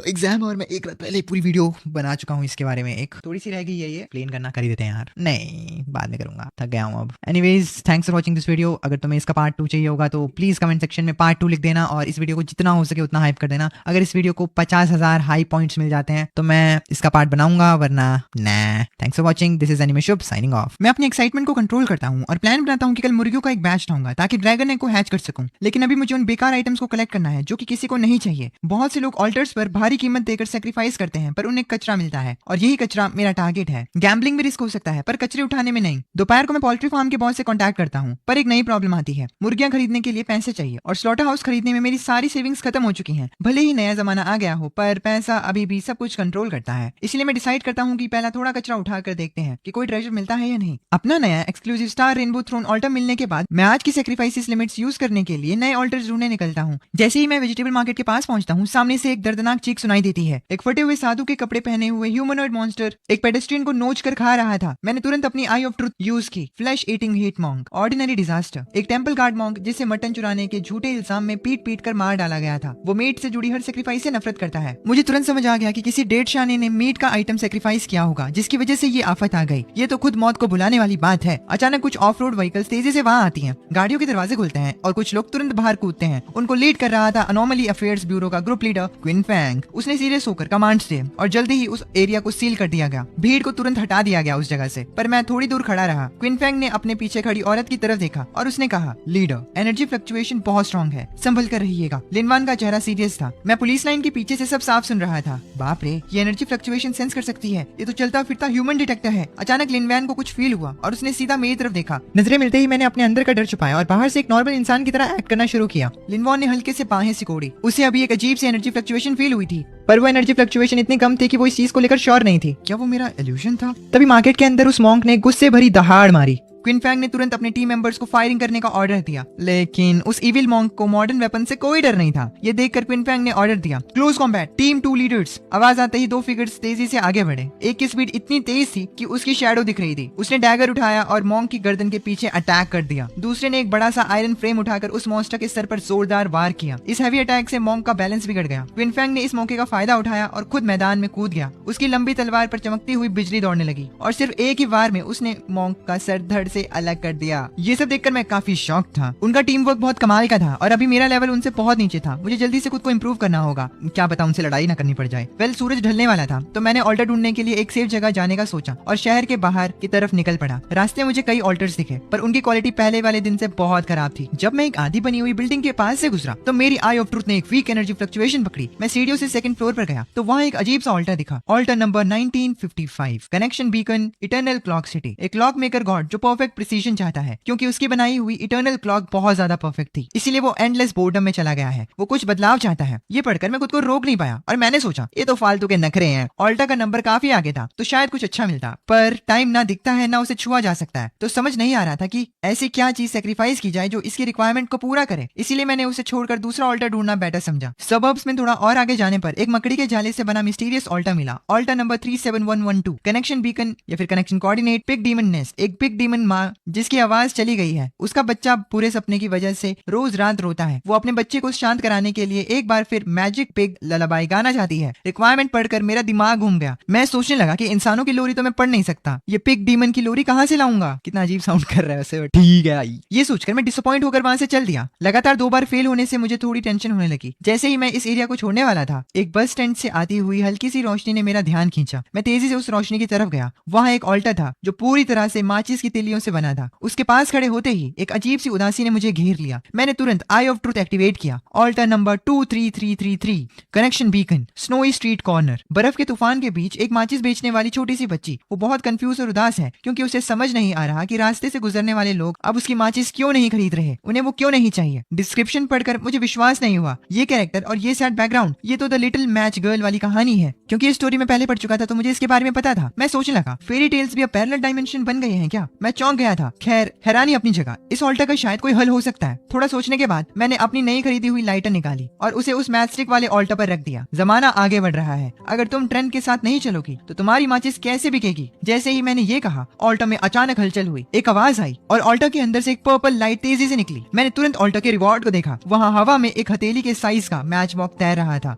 एग्जाम और मैं एक रात पहले पूरी वीडियो बना चुका हूँ इसके बारे में। एक थोड़ी सी रह गई है, ये प्लेन करना कर ही देते हैं यार। नहीं, बाद में करूंगा, थक गया हूँ अब। Anyways thanks for watching this video. अगर तुम्हें इसका पार्ट 2 चाहिए होगा तो प्लीज कमेंट सेक्शन में पार्ट 2 लिख देना और इस वीडियो को जितना हो सके उतना हाइप कर देना। अगर इस वीडियो को 50,000 हाई पॉइंट्स मिल जाते हैं तो मैं इसका पार्ट बनाऊंगा, वरना nah। Thanks for watching, this is anime Shubh signing off. मैं अपनी एक्साइटमेंट को कंट्रोल करता हूँ और प्लान बनाता हूँ कि कल मुर्गियों का एक बैच लाऊंगा ताकि ड्रैगन को हैच कर सकूं। लेकिन अभी मुझे उन बेकार आइटम्स को कलेक्ट करना है जो कि किसी को नहीं चाहिए। बहुत से लोग ऑल्टर्स पर भारी कीमत देकर सेक्रीफाइस करते हैं पर उन्हें कचरा मिलता है और यही कचरा मेरा टारगेट है। गैम्बलिंग में रिस्क हो सकता है पर कचरे उठाने में नहीं। दोपहर को मैं पोल्ट्री फार्म के बॉस से कॉन्टैक्ट करता हूँ, पर एक नई प्रॉब्लम आती है। मुर्गियां खरीदने के लिए पैसे चाहिए और स्लॉटर हाउस खरीदने में मेरी सारी सेविंग्स खत्म हो चुकी हैं। भले ही नया जमाना आ गया हो पर पैसा अभी भी सब कुछ कंट्रोल करता है। इसलिए मैं डिसाइड करता हूँ कि पहला थोड़ा कचरा उठा कर देखते हैं कि कोई ट्रेजर मिलता है या नहीं। अपना नया exclusive star rainbow throne altar मिलने के बाद मैं आज की सेक्रीफाइसेस लिमिट्स यूज करने के लिए नए ऑल्टर्स ढूंढने निकलता हूँ। जैसे ही मैं वेजिटेबल मार्केट के पास पहुंचता हूँ, सामने से एक दर्दनाक चीख सुनाई देती है। एक फटे हुए साधु के कपड़े पहने हुए ह्यूमनॉइड मॉन्स्टर एक पेडेस्ट्रियन को नोच कर खा रहा था। मैंने तुरंत अपनी आई ऑफ ट्रुथ यूज की। Flesh eating heat monk, ordinary disaster, एक टेंपल गार्ड मॉन्क जिसे मटन चुराने के झूठे इल्जाम में पीट पीट कर मार डाला गया था। वो मीट से जुड़ी हर सेक्रीफाइस से नफरत करता है। मुझे तुरंत समझ आ गया कि किसी डेड शाने ने मीट का आइटम सेक्रीफाइस किया होगा, जिसकी वजह से ये आफत आ गई। ये तो खुद मौत को बुलाने वाली बात है। अचानक कुछ ऑफ रोड व्हीकल्स तेजी से वहाँ आती हैं, गाड़ियों के दरवाजे खुलते हैं और कुछ लोग तुरंत बाहर कूदते हैं। उनको लीड कर रहा था अनोमली अफेयर्स ब्यूरो का ग्रुप लीडर क्विन फैंग। उसने सीरियस होकर कमांड्स दिए और जल्दी ही उस एरिया को सील कर दिया गया। भीड़ को तुरंत हटा दिया गया उस जगह से, पर मैं थोड़ी दूर खड़ा रहा। क्विन फैंग ने अपने पीछे खड़ी औरत की तरफ देखा और उसने कहा, लीडर, एनर्जी फ्लक्चुएशन बहुत स्ट्रॉन्ग है, संभल कर रहिएगा। लिनवान का चेहरा सीरियस था। मैं पुलिस लाइन के पीछे से सब साफ सुन रहा था। बाप रे, ये एनर्जी फ्लक्चुएशन सेंस कर सकती है। ये तो चलता फिरता ह्यूमन डिटेक्टर है। अचानक लिनवान को कुछ फील हुआ और उसने सीधा मेरी तरफ देखा। नजरें मिलते ही मैंने अपने अंदर का डर छुपाया और बाहर से एक नॉर्मल इंसान की तरह एक्ट करना शुरू किया। लिनवान ने हल्के से बाहें सिकोड़ी। उसे अभी एक अजीब सी एनर्जी फ्लक्चुएशन फील हुई थी, पर वो एनर्जी फ्लक्चुएशन इतनी कम थी कि वो इस चीज को लेकर श्योर नहीं थी। क्या वो मेरा इल्यूजन था? तभी मार्केट के अंदर उस मॉन्क ने गुस्से भरी दहाड़ मारी। क्विन फैंग ने तुरंत अपने टीम मेंबर्स को फायरिंग करने का ऑर्डर दिया, लेकिन उस इविल मॉन्क को मॉडर्न वेपन से कोई डर नहीं था। ये देखकर क्विन फैंग ने ऑर्डर दिया, क्लोज कॉम्बैट, टीम 2 लीडर्स। आवाज आते ही दो फिगर्स तेजी से आगे बढ़े। एक की स्पीड इतनी तेज थी कि उसकी शैडो दिख रही थी। उसने डैगर उठाया और मॉन्क की गर्दन के पीछे अटैक कर दिया। दूसरे ने एक बड़ा सा आयरन फ्रेम उठाकर उस मॉन्स्टर के सर पर जोरदार वार किया। इस हैवी अटैक से मॉन्क का बैलेंस बिगड़ गया। क्विन फैंग ने इस मौके का फायदा उठाया और खुद मैदान में कूद गया। उसकी लंबी तलवार पर चमकती हुई बिजली दौड़ने लगी और सिर्फ एक ही वार में उसने मॉन्क का सर धड़ से अलग कर दिया। ये सब देखकर मैं काफी शॉक था। उनका टीम वर्क बहुत कमाल का था और अभी मेरा लेवल उनसे बहुत नीचे था। मुझे जल्दी से खुद को इम्प्रूव करना होगा। क्या पता उनसे लड़ाई ना करनी पड़ जाए। वेल, सूरज ढलने वाला था तो मैंने ऑल्टर ढूंढने के लिए एक सेफ जगह जाने का सोचा और शहर के बाहर की तरफ निकल पड़ा। रास्ते मुझे कई ऑल्टर्स दिखे, पर उनकी क्वालिटी पहले वाले दिन से बहुत खराब थी। जब मैं एक आधी बनी हुई बिल्डिंग के पास से गुजरा तो मेरी आई ऑफ ट्रूथ ने एक वीक एनर्जी फ्लक्चुएशन पकड़ी। मैं सीढ़ियों से सेकंड फ्लोर पर गया तो वहाँ एक अजीब सा ऑल्टर दिखा। Altar number 1955, connection beacon, eternal clock city. एक क्लॉक मेकर गॉड जो परफेक्ट प्रिसीजन चाहता है, क्योंकि उसकी बनाई हुई इटर्नल क्लॉक बहुत ज्यादा परफेक्ट थी, इसीलिए वो एंडलेस बोर्डम में चला गया है। वो कुछ बदलाव चाहता है। ये पढ़कर मैं खुद को रोक नहीं पाया और मैंने सोचा ये तो फालतू के नखरे हैं। ऑल्टा का नंबर काफी आगे था तो शायद कुछ अच्छा मिलता, पर टाइम ना दिखता है ना उसे छुआ जा सकता है। तो समझ नहीं आ रहा था कि ऐसी क्या चीज सेक्रीफाइस की जाए जो इसकी रिक्वायरमेंट को पूरा करे। इसीलिए मैंने उसे छोड़कर दूसरा ऑल्टा ढूंढना बेटर समझा। सबर्ब्स में थोड़ा और आगे जाने पर एक मकड़ी के जाले से बना मिस्टीरियस ऑल्टा मिला। ऑल्टा नंबर 37112, कनेक्शन बीकन या फिर connection coordinate, pig demon nest. एक पिग डीमन माँ जिसकी आवाज चली गई है, उसका बच्चा पूरे सपने की वजह से रोज रात रोता है। वो अपने बच्चे को शांत कराने के लिए एक बार फिर मैजिक पिग ललाबाई गाना चाहती है। रिक्वायरमेंट पढ़कर मेरा दिमाग घूम गया। मैं सोचने लगा कि इंसानों की लोरी तो मैं पढ़ नहीं सकता, ये पिग डीमन की लोरी कहाँ से लाऊंगा। कितना अजीब साउंड कर रहा है वैसे। ठीक है, ये सोचकर मैं डिसअपॉइंट होकर वहां से चल दिया। लगातार 2 बार फेल होने से मुझे थोड़ी टेंशन होने लगी। जैसे ही मैं इस एरिया को छोड़ने वाला था, एक बस स्टैंड से आती हुई हल्की सी रोशनी ने मेरा ध्यान खींचा। मैं तेजी से उस रोशनी की तरफ गया। वहाँ एक ऑल्टा था जो पूरी तरह से माचिस की तिलियों से बना था। उसके पास खड़े होते ही एक अजीब सी उदासी ने मुझे घेर लिया। मैंने तुरंत आई ऑफ ट्रूथ एक्टिवेट किया। Altar number 23333, connection beacon, snowy street corner. बर्फ के तूफान के बीच एक माचिस बेचने वाली छोटी सी बच्ची। वो बहुत कंफ्यूज और उदास है क्योंकि उसे समझ नहीं आ रहा कि रास्ते से गुजरने वाले लोग अब उसकी माचिस क्यों नहीं खरीद रहे, उन्हें वो क्यों नहीं चाहिए। डिस्क्रिप्शन पढ़कर मुझे विश्वास नहीं हुआ। ये कैरेक्टर और ये सैड बैकग्राउंड, ये तो द लिटिल मैच गर्ल वाली कहानी है। क्योंकि ये स्टोरी में पहले पढ़ चुका था तो मुझे इसके बारे में पता था। मैं सोचने लगा फेरी टेल्स भी अब पैरेलल डायमेंशन बन गए हैं क्या। मैं चौंक गया था। खैर, हैरानी अपनी जगह। इस ऑल्टर का शायद कोई हल हो सकता है। थोड़ा सोचने के बाद मैंने अपनी नई खरीदी हुई लाइटर निकाली और उसे उस मैच स्टिक वाले ऑल्टर पर रख दिया। जमाना आगे बढ़ रहा है। अगर तुम ट्रेंड के साथ नहीं चलोगी तो तुम्हारी माचिस कैसे बिकेगी। जैसे ही मैंने ये कहा, ऑल्टर में अचानक हलचल हुई। एक आवाज आई और ऑल्टर के अंदर से एक पर्पल लाइट तेजी से निकली। मैंने तुरंत ऑल्टर के रिवॉर्ड को देखा। वहाँ हवा में एक हथेली के साइज का मैच बॉक्स तैर रहा था।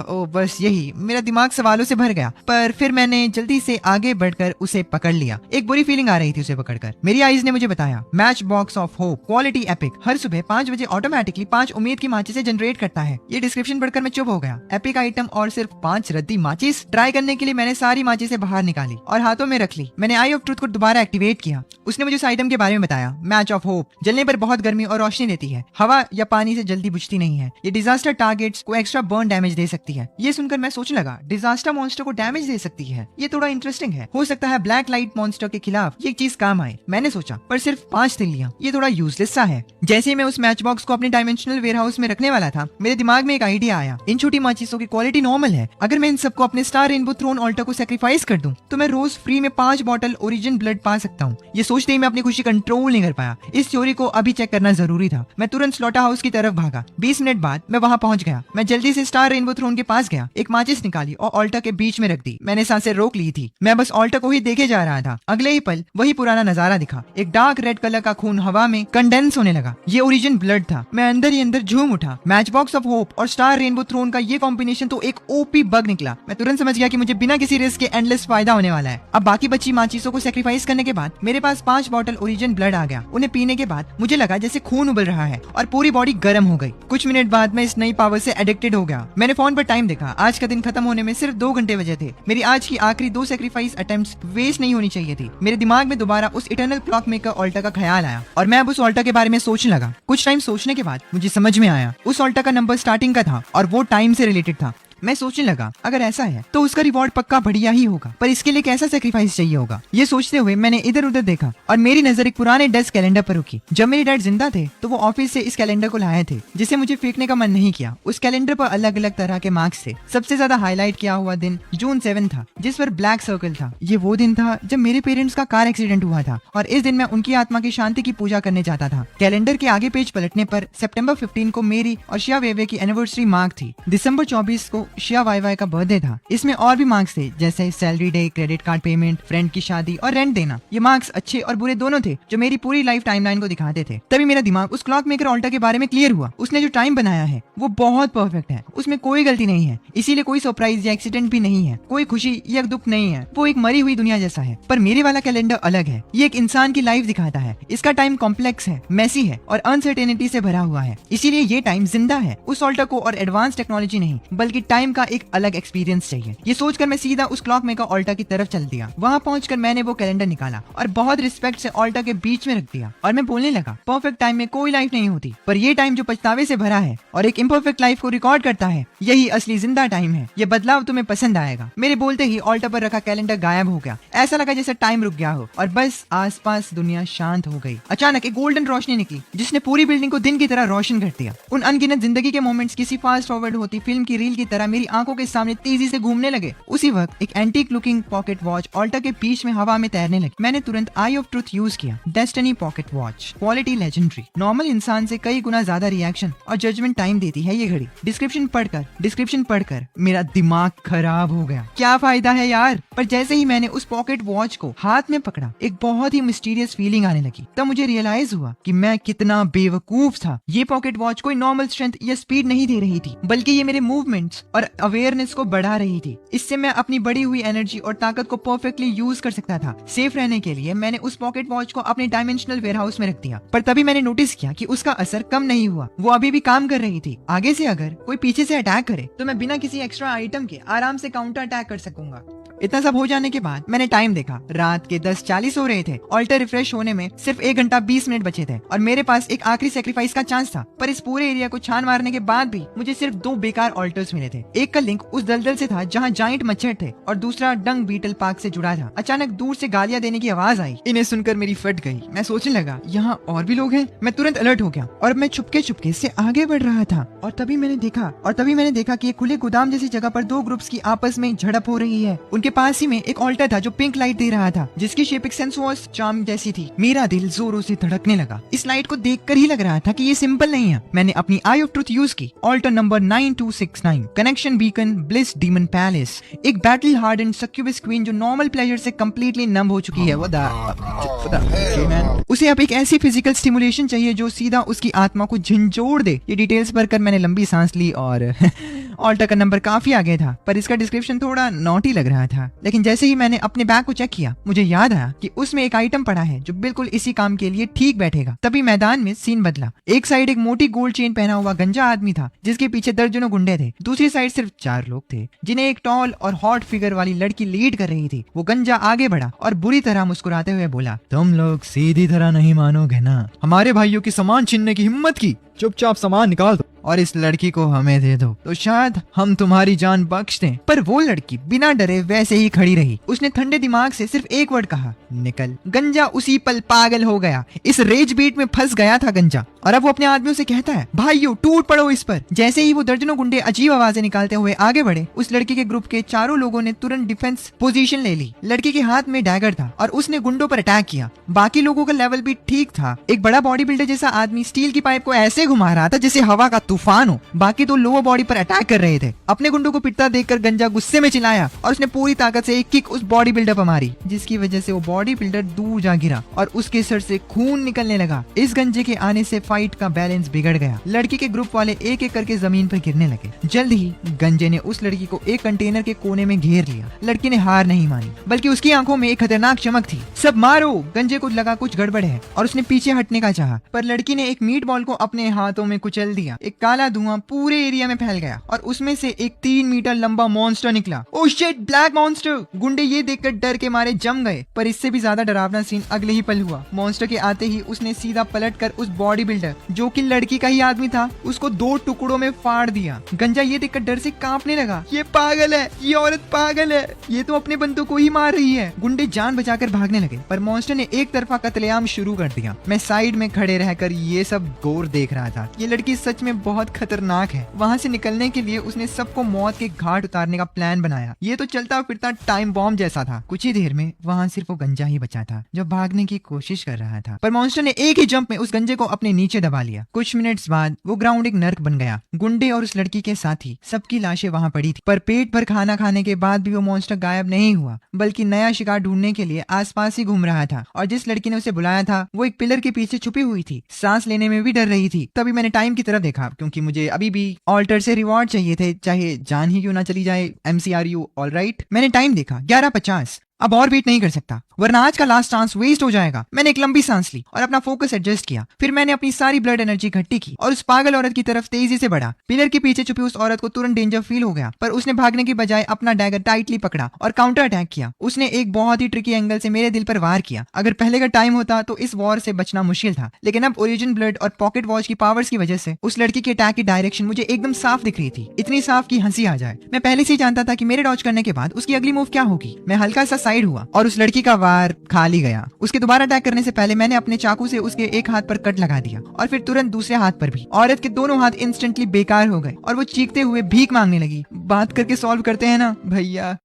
ओ बस यही। मेरा दिमाग सवालों से भर गया, पर फिर मैंने जल्दी से आगे बढ़कर उसे पकड़ लिया। एक बुरी फीलिंग आ रही थी उसे पकड़कर। मेरी आईज ने मुझे बताया, match box of hope, quality epic, हर सुबह 5 बजे ऑटोमेटिकली 5 उम्मीद की माचिस जनरेट करता है। ये डिस्क्रिप्शन पढ़कर मैं चुप हो गया। एपिक आइटम और सिर्फ 5 रद्दी माचिस। ट्राई करने के लिए मैंने सारी माचिसें बाहर निकाली और हाथों में रख ली। मैंने आई ऑफ ट्रूथ को दोबारा एक्टिवेट किया। उसने मुझे उस आइटम के बारे में बताया, मैच ऑफ होप, जलने पर बहुत गर्मी और रोशनी देती है, हवा या पानी से जल्दी बुझती नहीं है। ये डिजास्टर टारगेट्स को एक्स्ट्रा बर्न डैमेज दे सकती है। ये सुनकर मैं सोचने लगा, डिजास्टर मॉन्स्टर को डैमेज दे सकती है, ये थोड़ा इंटरेस्टिंग है। हो सकता है ब्लैक लाइट मॉन्स्टर के खिलाफ ये चीज काम आए। मैंने सोचा, पर सिर्फ 5 तिल्लियां, ये थोड़ा यूजलेस सा है। जैसे ही मैं उस मैच बॉक्स को अपने डायमेंशनल वेयरहाउस में रखने वाला था, मेरे दिमाग में एक आइडिया आया। इन छोटी माचिसों की क्वालिटी नॉर्मल है। अगर मैं इन सबको अपने स्टार रेनबो थ्रोन ऑल्टर को सैक्रिफाइस कर दूं, तो मैं रोज फ्री में 5 बॉटल ओरिजिन ब्लड पा सकता हूँ। ये सोचते ही मैं अपनी खुशी कंट्रोल नहीं कर पाया। इस थ्योरी को अभी चेक करना जरूरी था। मैं तुरंत स्लॉटर हाउस की तरफ भागा। 20 मिनट बाद मैं वहाँ पहुंच गया। मैं जल्दी से स्टार रेनबो थ्रोन के पास गया, एक माचिस निकाली और ऑल्टर के बीच में रख दी। मैंने सांसें रोक ली थी। मैं बस ऑल्टर को ही देखे जा रहा था। अगले ही पल वही पुराना नजारा नजारा दिखा। एक डार्क रेड कलर का खून हवा में कंडेंस होने लगा। ये ओरिजिन ब्लड था। मैं अंदर ही अंदर झूम उठा। मैच बॉक्स ऑफ होप और स्टार रेनबो थ्रोन का ये कॉम्बिनेशन तो एक ओपी बग निकला। मैं तुरंत समझ गया कि मुझे बिना किसी रिस्क के एंडलेस फायदा होने वाला है। अब बाकी बची माचिसों को सेक्रीफाइस करने के बाद मेरे पास 5 बॉटल ओरिजिन ब्लड आ गया। उन्हें पीने के बाद मुझे लगा जैसे खून उबल रहा है और पूरी बॉडी गर्म हो गई। कुछ मिनट बाद मैं इस नई पावर से एडिक्टेड हो गया। मैंने फोन पर टाइम देखा। आज का दिन खत्म होने में सिर्फ 2 घंटे बचे थे। मेरी आज की आखिरी 2 सेक्रीफाइस अटेम्प्ट्स वेस्ट नहीं होनी चाहिए थी। मेरे दिमाग में दोबारा उस इटर्नल क्लॉक मेकर ऑल्टा का ख्याल आया और मैं अब उस ऑल्टा के बारे में सोचने लगा। कुछ टाइम सोचने के बाद मुझे समझ में आया उस ऑल्टा का नंबर स्टार्टिंग का था और वो टाइम से रिलेटेड था। मैं सोचने लगा अगर ऐसा है तो उसका रिवॉर्ड पक्का बढ़िया ही होगा, पर इसके लिए कैसा सेक्रीफाइस चाहिए होगा। ये सोचते हुए मैंने इधर उधर देखा और मेरी नजर एक पुराने डेस्क कैलेंडर पर रुकी। जब मेरे डैड जिंदा थे तो वो ऑफिस से इस कैलेंडर को लाए थे, जिसे मुझे फेंकने का मन नहीं किया। उस कैलेंडर पर अलग अलग तरह के मार्क्स थे। सबसे ज्यादा हाईलाइट किया हुआ दिन जून 7 था, जिस पर ब्लैक सर्कल था। ये वो दिन था जब मेरे पेरेंट्स का कार एक्सीडेंट हुआ था और इस दिन मैं उनकी आत्मा की शांति की पूजा करने जाता था। कैलेंडर के आगे पेज पलटने पर सितंबर 15 को मेरी और शिया वेवे की एनिवर्सरी मार्क थी। दिसंबर 24 को शिया वाई का बर्थडे था। इसमें और भी मार्क्स थे, जैसे salary day, credit card payment, friend की शादी और रेंट देना। ये मार्क्स अच्छे और बुरे दोनों थे, जो मेरी पूरी लाइफ टाइमलाइन को दिखाते थे। तभी मेरा दिमाग उस क्लॉक मेकर ऑल्टा के बारे में क्लियर हुआ। उसने जो टाइम बनाया है वो बहुत परफेक्ट है। उसमें कोई गलती नहीं है, इसीलिए कोई सरप्राइज या एक्सीडेंट भी नहीं है, कोई खुशी या दुख नहीं है। वो एक मरी हुई दुनिया जैसा है। पर मेरे वाला कैलेंडर अलग है। ये एक इंसान की लाइफ दिखाता है। इसका टाइम कॉम्प्लेक्स है, मेसी है और अनसर्टेनिटी से भरा हुआ है। इसीलिए ये टाइम जिंदा है। उस ऑल्टा को और एडवांस टेक्नोलॉजी नहीं, बल्कि टाइम का एक अलग एक्सपीरियंस चाहिए। ये सोचकर मैं सीधा उस क्लॉक मेकर ऑल्टा की तरफ चल दिया। वहाँ पहुंचकर मैंने वो कैलेंडर निकाला और बहुत रिस्पेक्ट से ऑल्टा के बीच में रख दिया और मैं बोलने लगा, परफेक्ट टाइम में कोई लाइफ नहीं होती, पर ये टाइम जो पछतावे से भरा है और एक इम्परफेक्ट लाइफ को रिकॉर्ड करता है, यही असली जिंदा टाइम है। ये बदलाव तुम्हें पसंद आएगा। मेरे बोलते ही ऑल्टा पर रखा कैलेंडर गायब हो गया। ऐसा लगा जैसे टाइम रुक गया हो और बस आसपास दुनिया शांत हो गई। अचानक एक गोल्डन रोशनी निकली जिसने पूरी बिल्डिंग को दिन की तरह रोशन कर दिया। उन अनगिनत जिंदगी के मोमेंट्स किसी फास्ट फॉरवर्ड होती फिल्म की रील की तरह मेरी आंखों के सामने तेजी से घूमने लगे। उसी वक्त एक एंटीक लुकिंग पॉकेट वॉच ऑल्टा के बीच में हवा में तैरने लगी। मैंने तुरंत आई ऑफ ट्रुथ यूज किया। Destiny pocket watch, quality legendary. Normal इंसान से कई गुना ज्यादा रिएक्शन और जजमेंट टाइम देती है ये घड़ी। डिस्क्रिप्शन पढ़कर मेरा दिमाग खराब हो गया। क्या फायदा है यार। पर जैसे ही मैंने उस पॉकेट वॉच को हाथ में पकड़ा, एक बहुत ही मिस्टीरियस फीलिंग आने लगी। तब मुझे रियलाइज हुआ कि मैं कितना बेवकूफ था। ये पॉकेट वॉच कोई नॉर्मल स्ट्रेंथ या स्पीड नहीं दे रही थी, बल्कि ये मेरे मूवमेंट्स और अवेयरनेस को बढ़ा रही थी। इससे मैं अपनी बढ़ी हुई एनर्जी और ताकत को परफेक्टली यूज कर सकता था। सेफ रहने के लिए मैंने उस पॉकेट वॉच को अपने डायमेंशनल वेयरहाउस में रख दिया। पर तभी मैंने नोटिस किया कि उसका असर कम नहीं हुआ। वो अभी भी काम कर रही थी। आगे से अगर कोई पीछे से अटैक करे तो मैं बिना किसी एक्स्ट्रा आइटम के आराम से काउंटर अटैक कर सकूंगा। इतना सब हो जाने के बाद मैंने टाइम देखा। रात के 10:40 हो रहे थे। ऑल्टर रिफ्रेश होने में सिर्फ 1 घंटा 20 मिनट बचे थे और मेरे पास एक आखिरी सेक्रीफाइस का चांस था। पर इस पूरे एरिया को छान मारने के बाद भी मुझे सिर्फ 2 बेकार ऑल्टर्स मिले थे। एक का लिंक उस दलदल से था जहाँ जाइंट मच्छर थे और दूसरा डंग बीटल पार्क से जुड़ा था। अचानक दूर से गालियां देने की आवाज आई। इन्हें सुनकर मेरी फट गई। मैं सोचने लगा, यहाँ और भी लोग हैं। मैं तुरंत अलर्ट हो गया और मैं चुपके से आगे बढ़ रहा था। और तभी मैंने देखा कि एक खुले गोदाम जैसी जगह पर 2 ग्रुप्स की आपस में झड़प हो रही है। उनके पास ही में एक ऑल्टर था जो पिंक लाइट दे रहा था, जिसकी शेप एक सेंसुअस चार्म जैसी थी। मेरा दिल जोरों से धड़कने लगा। इस लाइट को देखकर ही लग रहा था कि ये सिंपल नहीं है। मैंने अपनी आई ऑफ ट्रुथ यूज की। Altar number 9269, connection beacon, bliss demon palace. एक बैटल हार्डन सक्यूबस क्वीन जो नॉर्मल प्लेजर से कंप्लीटली नंब हो चुकी है। उसे अब एक ऐसी फिजिकल स्टिमुलेशन चाहिए जो सीधा उसकी आत्मा को झंझोड़ दे। ये डिटेल्स पढ़कर मैंने लंबी सांस ली और ऑल्टर का नंबर काफी आगे था, पर इसका डिस्क्रिप्शन थोड़ा नॉटी लग रहा था। लेकिन जैसे ही मैंने अपने बैग को चेक किया, मुझे याद आया कि उसमें एक आइटम पड़ा है जो बिल्कुल इसी काम के लिए ठीक बैठेगा। तभी मैदान में सीन बदला। एक साइड एक मोटी गोल्ड चेन पहना हुआ गंजा आदमी था, जिसके पीछे दर्जनों गुंडे थे। दूसरी साइड सिर्फ 4 लोग थे, जिन्हें एक टॉल और हॉट फिगर वाली लड़की लीड कर रही थी। वो गंजा आगे बढ़ा और बुरी तरह मुस्कुराते हुए बोला, तुम लोग सीधी तरह नहीं मानोगे ना। हमारे भाइयों की सामान छीनने की हिम्मत की। चुपचाप सामान निकाल दो और इस लड़की को हमें दे दो, तो शायद हम तुम्हारी जान बख्श दें। पर वो लड़की बिना डरे वैसे ही खड़ी रही। उसने ठंडे दिमाग से सिर्फ एक वर्ड कहा, निकल। गंजा उसी पल पागल हो गया। इस रेज बीट में फंस गया था गंजा। और अब वो अपने आदमियों से कहता है, भाइयों टूट पड़ो इस पर। जैसे ही वो दर्जनों गुंडे अजीब आवाजें निकालते हुए आगे बढ़े, उस लड़की के ग्रुप के 4 लोगों ने तुरंत डिफेंस पोजीशन ले ली। लड़की के हाथ में डैगर था और उसने गुंडों पर अटैक किया। बाकी लोगों का लेवल भी ठीक था। एक बड़ा बॉडी बिल्डर जैसा आदमी स्टील की पाइप को ऐसे घुमा रहा था जैसे हवा का तूफान हो। बाकी तो लोअर बॉडी पर अटैक कर रहे थे। अपने गुंडों को पिटता देखकर गंजा गुस्से में चिल्लाया और उसने पूरी ताकत से एक किक उस बॉडी बिल्डर पर मारी, जिसकी वजह से वो बॉडी बिल्डर दूर जा गिरा और उसके सर से खून निकलने लगा। इस गंजे के आने से फाइट का बैलेंस बिगड़ गया। लड़की के ग्रुप वाले एक एक करके जमीन पर गिरने लगे। जल्द ही गंजे ने उस लड़की को एक कंटेनर के कोने में घेर लिया। लड़की ने हार नहीं मानी, बल्कि उसकी आंखों में एक खतरनाक चमक थी। सब मारो। गंजे को लगा कुछ गड़बड़ है और उसने पीछे हटने का चाहा, पर लड़की ने एक मीट बॉल को अपने हाथों में कुचल दिया। एक काला धुआं पूरे एरिया में फैल गया और उसमें से एक 3 मीटर लंबा मॉन्स्टर निकला। Oh shit, black monster. गुंडे ये देखकर डर के मारे जम गए, पर इससे भी ज्यादा डरावना सीन अगले ही पल हुआ। मॉन्स्टर के आते ही उसने सीधा पलटकर उस बॉडी बिल्डर, जो कि लड़की का ही आदमी था, उसको 2 टुकड़ों में फाड़ दिया। गंजा ये देखकर डर से कांपने लगा। ये पागल है, ये औरत पागल है, ये तो अपने बंदों को ही मार रही है। गुंडे जान बचाकर भागने लगे, पर मॉन्स्टर ने एक तरफा कत्लेआम शुरू कर दिया। मैं साइड में खड़े रहकर ये सब गौर देख रहा था। ये लड़की सच में बहुत खतरनाक है। वहाँ से निकलने के लिए उसने सबको मौत के घाट उतारने का प्लान बनाया। ये तो चलता फिरता टाइम बॉम्ब जैसा था। कुछ ही देर में वहाँ सिर्फ वो गंजा ही बचा था, जो भागने की कोशिश कर रहा था, पर मॉन्स्टर ने एक ही जंप में उस गंजे को अपने नीचे दबा लिया। कुछ मिनट्स बाद वो ग्राउंड एक नर्क बन गया। गुंडे और उस लड़की के साथी सबकी लाशें वहाँ पड़ी थी, पर पेट भर खाना खाने के बाद भी वो मॉन्स्टर गायब नहीं हुआ, बल्कि नया शिकार ढूंढने के लिए आसपास ही घूम रहा था। और जिस लड़की ने उसे बुलाया था वो एक पिलर के पीछे छुपी हुई थी, सांस लेने में भी डर रही थी। तभी मैंने टाइम की तरफ देखा, क्योंकि मुझे अभी भी ऑल्टर से रिवॉर्ड चाहिए थे, चाहे जान ही क्यों ना चली जाए। MCRU alright. मैंने टाइम देखा 11:50। अब और वेट नहीं कर सकता, वरना आज का लास्ट चांस वेस्ट हो जाएगा। मैंने एक लंबी सांस ली और अपना फोकस एडजस्ट किया। फिर मैंने अपनी सारी ब्लड एनर्जी इकट्ठी की और उस पागल औरत की तरफ तेजी से बढ़ा। पिलर के पीछे छुपी उस औरत को तुरंत डेंजर फील हो गया, पर उसने भागने की बजाय अपना डैगर टाइटली पकड़ा और काउंटर अटैक किया। उसने एक बहुत ही ट्रिकी एंगल से मेरे दिल पर वार किया। अगर पहले का टाइम होता तो इस वॉर से बचना मुश्किल था, लेकिन अब ओरिजिन ब्लड और पॉकेट वॉच की पावर्स की वजह से उस लड़की के अटैक की डायरेक्शन मुझे एकदम साफ दिख रही थी। इतनी साफ कि हंसी आ जाए। मैं पहले से ही जानता था कि मेरे डॉज करने के बाद उसकी अगली मूव क्या होगी। मैं हल्का सा साइड हुआ और उस लड़की का वार खाली गया। उसके दोबारा अटैक करने से पहले मैंने अपने चाकू से उसके एक हाथ पर कट लगा दिया और फिर तुरंत दूसरे हाथ पर भी। औरत के दोनों हाथ इंस्टेंटली बेकार हो गए और वो चीखते हुए भीख मांगने लगी। बात करके सॉल्व करते हैं ना भैया।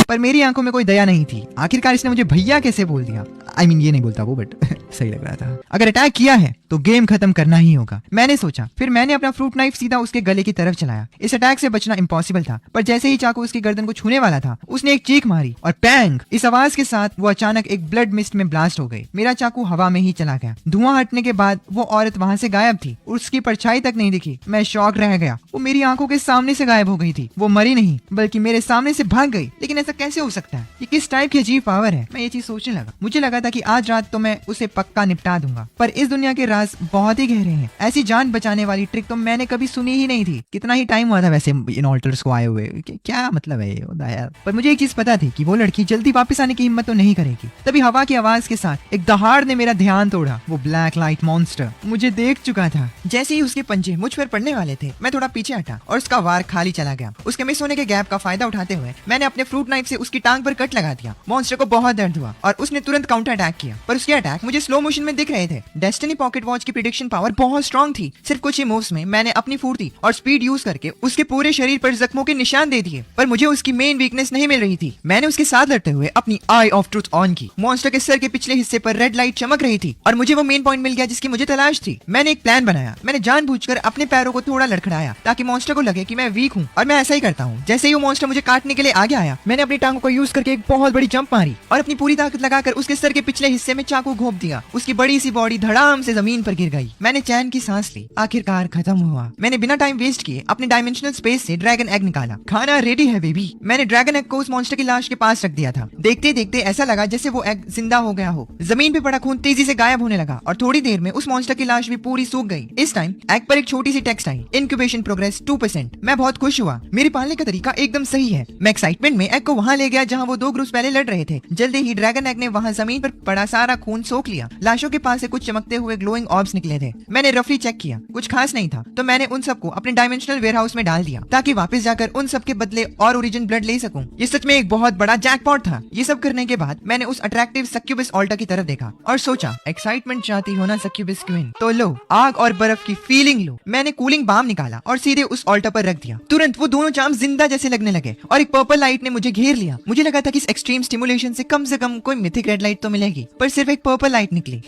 पर मेरी आंखों में कोई दया नहीं थी। आखिरकार इसने मुझे भैया कैसे बोल दिया। I mean, ये नहीं बोलता वो, बट सही लग रहा था। अगर अटैक किया है तो गेम खत्म करना ही होगा, मैंने सोचा। फिर मैंने अपना फ्रूट नाइफ सीधा उसके गले की तरफ चलाया। इस अटैक से बचना इम्पॉसिबल था, पर जैसे ही चाकू उसकी गर्दन को छूने वाला था, उसने एक चीख मारी और पैंग! इस आवाज के साथ वो अचानक एक ब्लड मिस्ट में ब्लास्ट हो गई। मेरा चाकू हवा में ही चला गया। धुआं हटने के बाद वो औरत वहां से गायब थी, उसकी परछाई तक नहीं दिखी। मैं शॉक रह गया। वो मेरी आंखों के सामने से गायब हो गई थी। वो मरी नहीं, बल्कि मेरे सामने से भाग गई। लेकिन ऐसा कैसे हो सकता है? ये किस टाइप की अजीब पावर है? मैं ये चीज सोचने लगा। मुझे लगा था कि आज रात तो मैं उसे पक्का निपटा दूंगा, पर इस दुनिया के राज बहुत ही गहरे हैं। ऐसी जान बचाने वाली ट्रिक तो मैंने कभी सुनी ही नहीं थी। कितना ही टाइम हुआ था वैसे इन ऑल्टर्स को आए हुए, क्या मतलब है यार। पर मुझे एक चीज पता थी कि वो लड़की जल्दी वापस आने की हिम्मत तो नहीं करेगी। तभी हवा की आवाज के साथ एक दहाड़ ने मेरा ध्यान तोड़ा। वो ब्लैक लाइट मॉन्स्टर मुझे देख चुका था। जैसे ही उसके पंजे मुझ पर पड़ने वाले थे, मैं थोड़ा पीछे हटा और उसका वार खाली चला गया। उसके मिस होने के गैप का फायदा उठाते हुए मैंने अपने फ्रूट नाइफ से उसकी टांग पर कट लगा दिया। मॉन्स्टर को बहुत दर्द हुआ और उसने तुरंत काउंटर अटैक किया, पर उसके अटैक मुझे स्लो मोशन में दिख रहे थे। डेस्टिनी पॉकेट वॉच की प्रिडिक्शन पावर बहुत स्ट्रांग थी। सिर्फ कुछ ही मूव्स में मैंने अपनी फुर्ती और स्पीड यूज करके उसके पूरे शरीर पर जख्मों के निशान दे दिए, पर मुझे उसकी मेन वीकनेस नहीं मिल रही थी। मैंने उसके साथ लड़ते हुए अपनी आई ऑफ ट्रुथ ऑन की। मॉन्स्टर के सर के पिछले हिस्से पर रेड लाइट चमक रही थी और मुझे वो मेन पॉइंट मिल गया जिसकी मुझे तलाश थी। मैंने एक प्लान बनाया। मैंने जानबूझकर अपने पैरों को थोड़ा लड़खड़ाया ताकि मॉन्स्टर को लगे कि मैं वीक हूँ, और मैं ऐसा ही करता हूँ। जैसे ही वो मॉन्स्टर मुझे काटने के लिए आगे आया, मैंने अपनी टांगों को यूज करके एक बहुत बड़ी जंप मारी और अपनी पूरी ताकत लगाकर उसके सर के पिछले हिस्से में चाकू घोंप दिया। उसकी बड़ी सी बॉडी धड़ाम से जमीन पर गिर गई। मैंने चैन की सांस ली। आखिरकार खत्म हुआ। मैंने बिना टाइम वेस्ट किए अपने डायमेंशनल स्पेस से ड्रैगन एग निकाला। खाना रेडी है बेबी। मैंने ड्रैगन एग को उस मॉन्स्टर की लाश के पास रख दिया था। देखते देखते ऐसा लगा जैसे वो एग जिंदा हो गया हो। जमीन पे पड़ा खून तेजी से गायब होने लगा और थोड़ी देर में उस मॉन्स्टर की लाश भी पूरी सूख गई। इस टाइम एग पर एक छोटी सी टेक्स्ट आई, इंक्यूबेशन प्रोग्रेस 2%। मैं बहुत खुश हुआ। मेरे पालने का तरीका एकदम सही है। मैं एक्साइटमेंट में एग को वहाँ ले गया जहाँ वो 2 ग्रुप्स पहले लड़ रहे थे। जल्दी ही ड्रैगन एग ने वहाँ जमीन पर पड़ा सारा खून सोख लिया। लाशों के पास से कुछ चमकते हुए ग्लोइंग ऑर्ब्स निकले थे। मैंने रफली चेक किया, कुछ खास नहीं था, तो मैंने उन सबको अपने डायमेंशनल वेयरहाउस में डाल दिया ताकि वापस जाकर उन सब के बदले और ओरिजिन ब्लड ले सकूं। ये सच में एक बहुत बड़ा जैकपॉट था। ये सब करने के बाद मैंने उस अट्रैक्टिव सक्यूबस ऑल्टर की तरफ देखा और सोचा, एक्साइटमेंट चाहती हो ना सक्यूबस क्वीन, तो लो आग और बर्फ की फीलिंग लो। मैंने कूलिंग बाम निकाला और सीधे उस ऑल्टर पर रख दिया। तुरंत वो दोनों चाम जिंदा जैसे लगने लगे और एक पर्पल लाइट ने मुझे घेर लिया। मुझे लगा था कि इस एक्सट्रीम स्टिमुलेशन से कम कोई मिथिक रेड लाइट तो मिलेगी, पर सिर्फ एक पर्पल लाइट निकली।